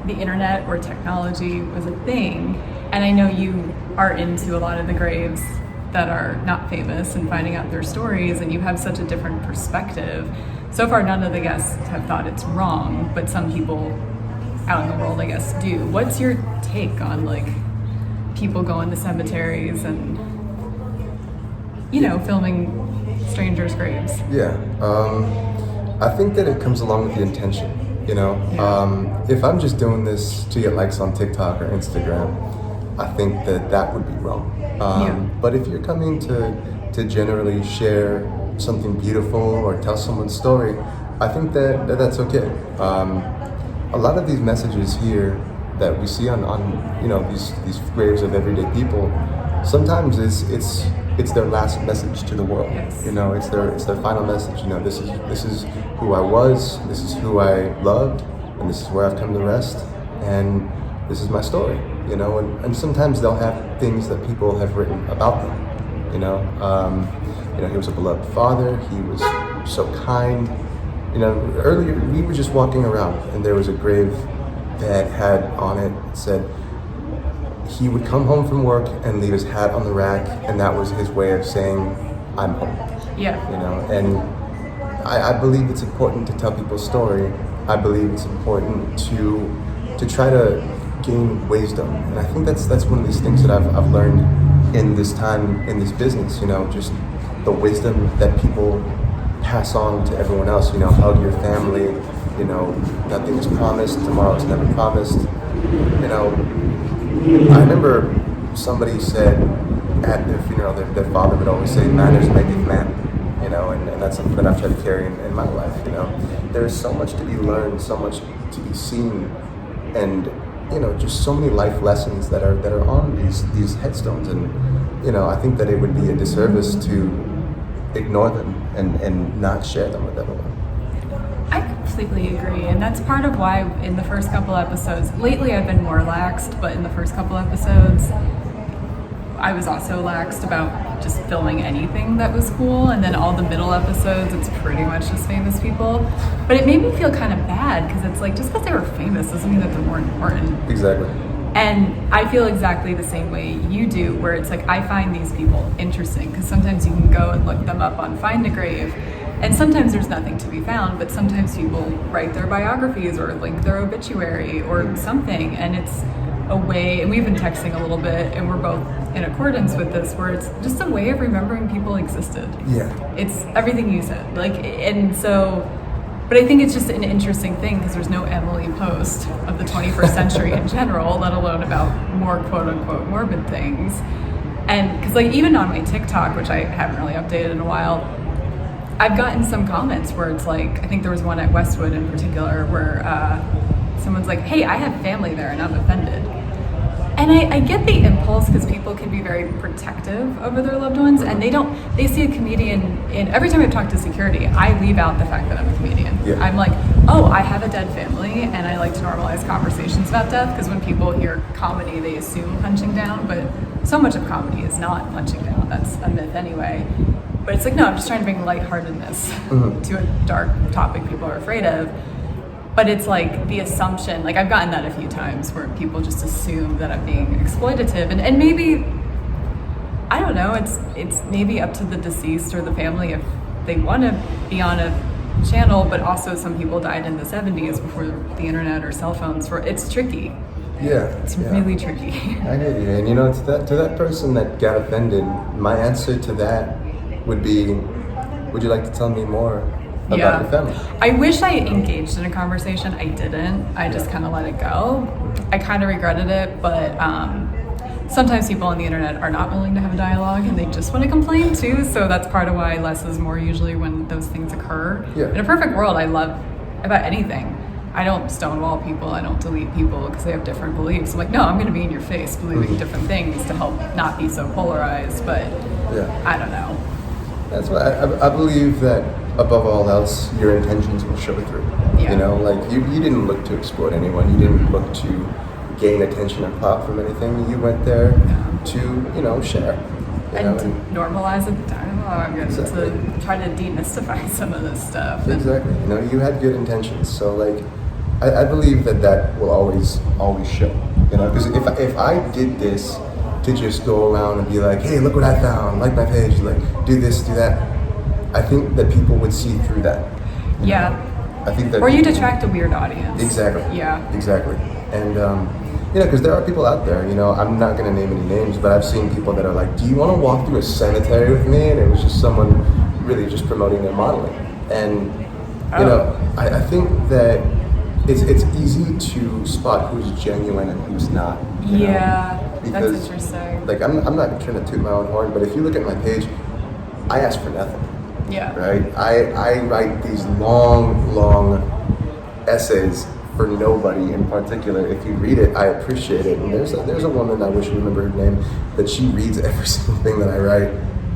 the internet or technology was a thing. And I know you are into a lot of the graves that are not famous and finding out their stories, and you have such a different perspective. so far none of the guests have thought it's wrong, but some people out in the world, I guess, do. What's your take on like people going to cemeteries and, you know, filming strangers' graves?
Yeah, I think that it comes along with the intention. You know, if I'm just doing this to get likes on TikTok or Instagram, I think that would be wrong. But if you're coming to generally share something beautiful or tell someone's story, I think that's okay. A lot of these messages here that we see on you know, these graves of everyday people, sometimes it's their last message to the world.
Yes.
You know, it's their final message. You know, this is who I was, this is who I loved, and this is where I've come to rest, and this is my story. You know, and sometimes they'll have things that people have written about them. You know, he was a beloved father. He was so kind. You know, earlier we were just walking around, and there was a grave that had on it said, he would come home from work and leave his hat on the rack, and that was his way of saying, I'm home.
Yeah.
You know, and I believe it's important to tell people's story. I believe it's important to try to gain wisdom. And I think that's one of these things that I've learned in this time, in this business, you know, just the wisdom that people pass on to everyone else. You know, hug your family, you know, nothing is promised, tomorrow is never promised. You know, I remember somebody said at their funeral, their father would always say, manners maketh man, you know, and that's something that I've tried to carry in my life, you know. There's so much to be learned, so much to be seen, and, you know, just so many life lessons that are on these headstones, and, you know, I think that it would be a disservice to ignore them and not share them with everyone.
I completely agree, and that's part of why in the first couple episodes, lately I've been more laxed, but in the first couple episodes, I was also laxed about just filming anything that was cool, and then all the middle episodes, it's pretty much just famous people. But it made me feel kind of bad, because it's like, just because they were famous doesn't mean that they're more important.
Exactly.
And I feel exactly the same way you do, where it's like, I find these people interesting, because sometimes you can go and look them up on Find a Grave, and sometimes there's nothing to be found, but sometimes people write their biographies or link their obituary or something, and it's a way, and we've been texting a little bit, and we're both in accordance with this, where it's just a way of remembering people existed.
Yeah.
It's everything you said. Like, and so, but I think it's just an interesting thing, because there's no Emily Post of the 21st century in general, let alone about more quote unquote morbid things. And because like even on my TikTok, which I haven't really updated in a while, I've gotten some comments where it's like, I think there was one at Westwood in particular where someone's like, hey, I have family there and I'm offended. And I get the impulse, because people can be very protective over their loved ones, and they see a comedian in, every time I've talked to security, I leave out the fact that I'm a comedian.
Yeah.
I'm like, oh, I have a dead family, and I like to normalize conversations about death, because when people hear comedy, they assume punching down, but so much of comedy is not punching down. That's a myth anyway. But it's like, no, I'm just trying to bring lightheartedness to a dark topic people are afraid of. But it's like the assumption, like I've gotten that a few times, where people just assume that I'm being exploitative, and maybe, I don't know, it's maybe up to the deceased or the family if they want to be on a channel, but also some people died in the 70s before the internet or cell phones it's tricky.
Yeah.
It's really tricky.
I get you, and you know, to that person that got offended, my answer to that would be, would you like to tell me more about your family?
I wish I engaged in a conversation. I didn't. I just kind of let it go. I kind of regretted it, but sometimes people on the internet are not willing to have a dialogue, and they just want to complain too. So that's part of why less is more usually when those things occur.
Yeah.
In a perfect world, I love about anything. I don't stonewall people. I don't delete people because they have different beliefs. I'm like, no, I'm going to be in your face believing different things to help not be so polarized. But I don't know.
That's why I believe that above all else, your intentions will show through.
Yeah.
You know, like you didn't look to exploit anyone. You didn't look to gain attention or clout from anything. You went there to, you know, share.
And to normalize the dialogue and to try to demystify some of this stuff.
Exactly. You know, you had good intentions. So like, I believe that will always show. You know, because if I did this to just go around and be like, hey, look what I found, like my page, like do this, do that, I think that people would see through that.
Yeah.
I think that...
Or you'd attract a weird audience.
Exactly.
Yeah.
Exactly. And, because there are people out there, I'm not going to name any names, but I've seen people that are like, do you want to walk through a cemetery with me? And it was just someone really just promoting their modeling. And, I think that it's easy to spot who's genuine and who's not.
Yeah,
because,
that's interesting.
Like, I'm not trying to toot my own horn, but if you look at my page, I ask for nothing.
Yeah.
Right? I write these long essays for nobody in particular. If you read it, I appreciate it. And there's a woman, I wish I remember her name, that she reads every single thing that I write.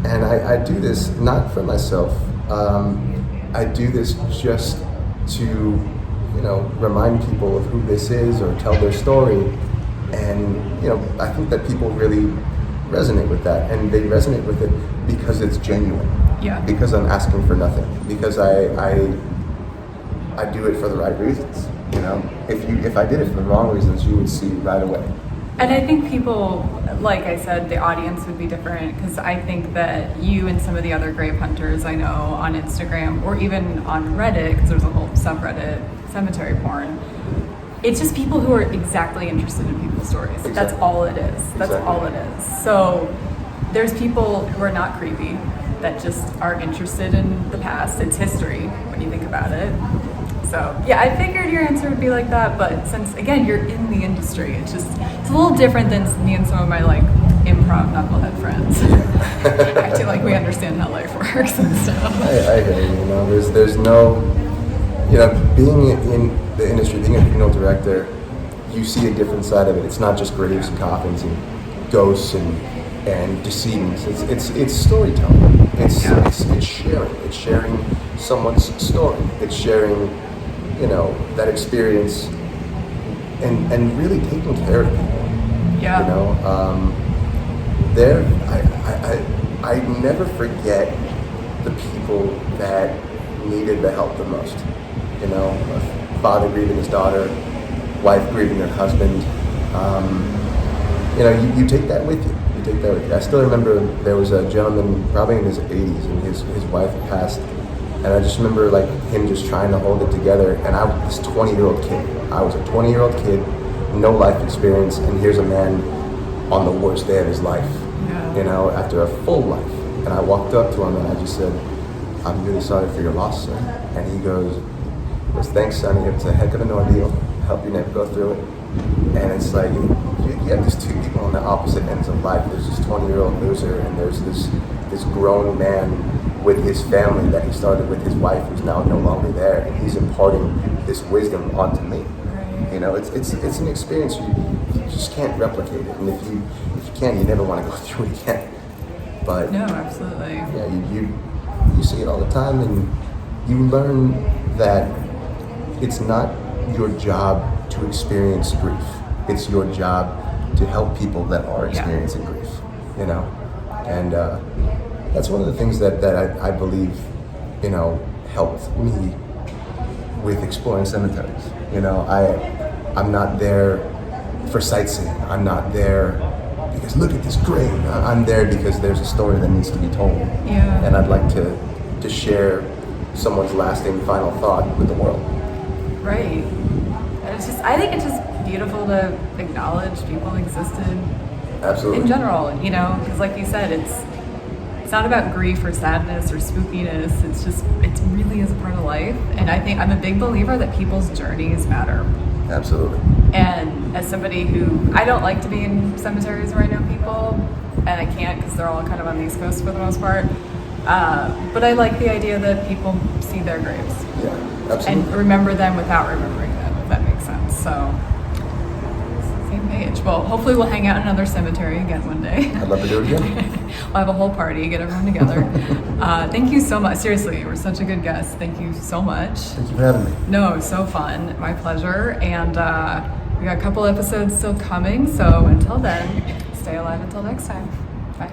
And I do this not for myself. I do this just to, remind people of who this is or tell their story. And, I think that people really resonate with that. And they resonate with it because it's genuine.
Yeah.
Because I'm asking for nothing. Because I do it for the right reasons. If I did it for the wrong reasons, you would see right away.
And I think people, like I said, the audience would be different, because I think that you and some of the other grave hunters I know on Instagram, or even on Reddit, because there's a whole subreddit, cemetery porn, it's just people who are exactly interested in people's stories.
Exactly.
That's all it is. That's all it is. So there's people who are not creepy, that just are interested in the past. It's history when you think about it. So yeah, I figured your answer would be like that, but since again you're in the industry, it's a little different than me and some of my like improv knucklehead friends acting like we understand how life works and stuff.
I hear you. There's no, being in the industry, being a funeral director, you see a different side of it. It's not just graves and coffins and ghosts and decedents. It's storytelling. It's sharing. It's sharing someone's story. It's sharing, that experience and really taking care of people.
Yeah.
I never forget the people that needed the help the most. A father grieving his daughter, wife grieving her husband. You take that with you. I still remember there was a gentleman probably in his 80s and his wife had passed, and I just remember like him just trying to hold it together, and I was this 20-year-old kid. I was a 20-year-old kid, no life experience, and here's a man on the worst day of his life, after a full life. And I walked up to him and I just said, I'm really sorry for your loss, sir. And he goes, thanks, son, it's a heck of an ordeal, help you never go through it. And it's like, you have these two people on the opposite ends of life. There's this 20-year-old loser, and there's this grown man with his family that he started with his wife, who's now no longer there, and he's imparting this wisdom onto me. Right. It's an experience you just can't replicate it, and if you can, you never want to go through it again. But
no, absolutely.
Yeah, you see it all the time, and you learn that it's not your job to experience grief. It's your job to help people that are experiencing grief, and that's one of the things that I believe, helped me with exploring cemeteries. I'm not there for sightseeing. I'm not there because look at this grave. I'm there because there's a story that needs to be told.
Yeah.
And I'd like to share someone's lasting final thought with the world.
Right. I think it's just beautiful to acknowledge people existed.
Absolutely.
In general, because like you said, it's not about grief or sadness or spookiness. It really is a part of life. And I think I'm a big believer that people's journeys matter.
Absolutely.
And as somebody who, I don't like to be in cemeteries where I know people, and I can't because they're all kind of on the East Coast for the most part. But I like the idea that people see their graves.
Yeah, absolutely.
And remember them without remembering them, if that makes sense. So, same page. Well, hopefully we'll hang out in another cemetery again one day.
I'd love to do it again.
We'll have a whole party, get everyone together. Thank you so much. Seriously, you were such a good guest. Thank you so much.
Thank you for having me.
No, it was so fun. My pleasure. And we got a couple episodes still coming. So until then, stay alive until next time. Bye.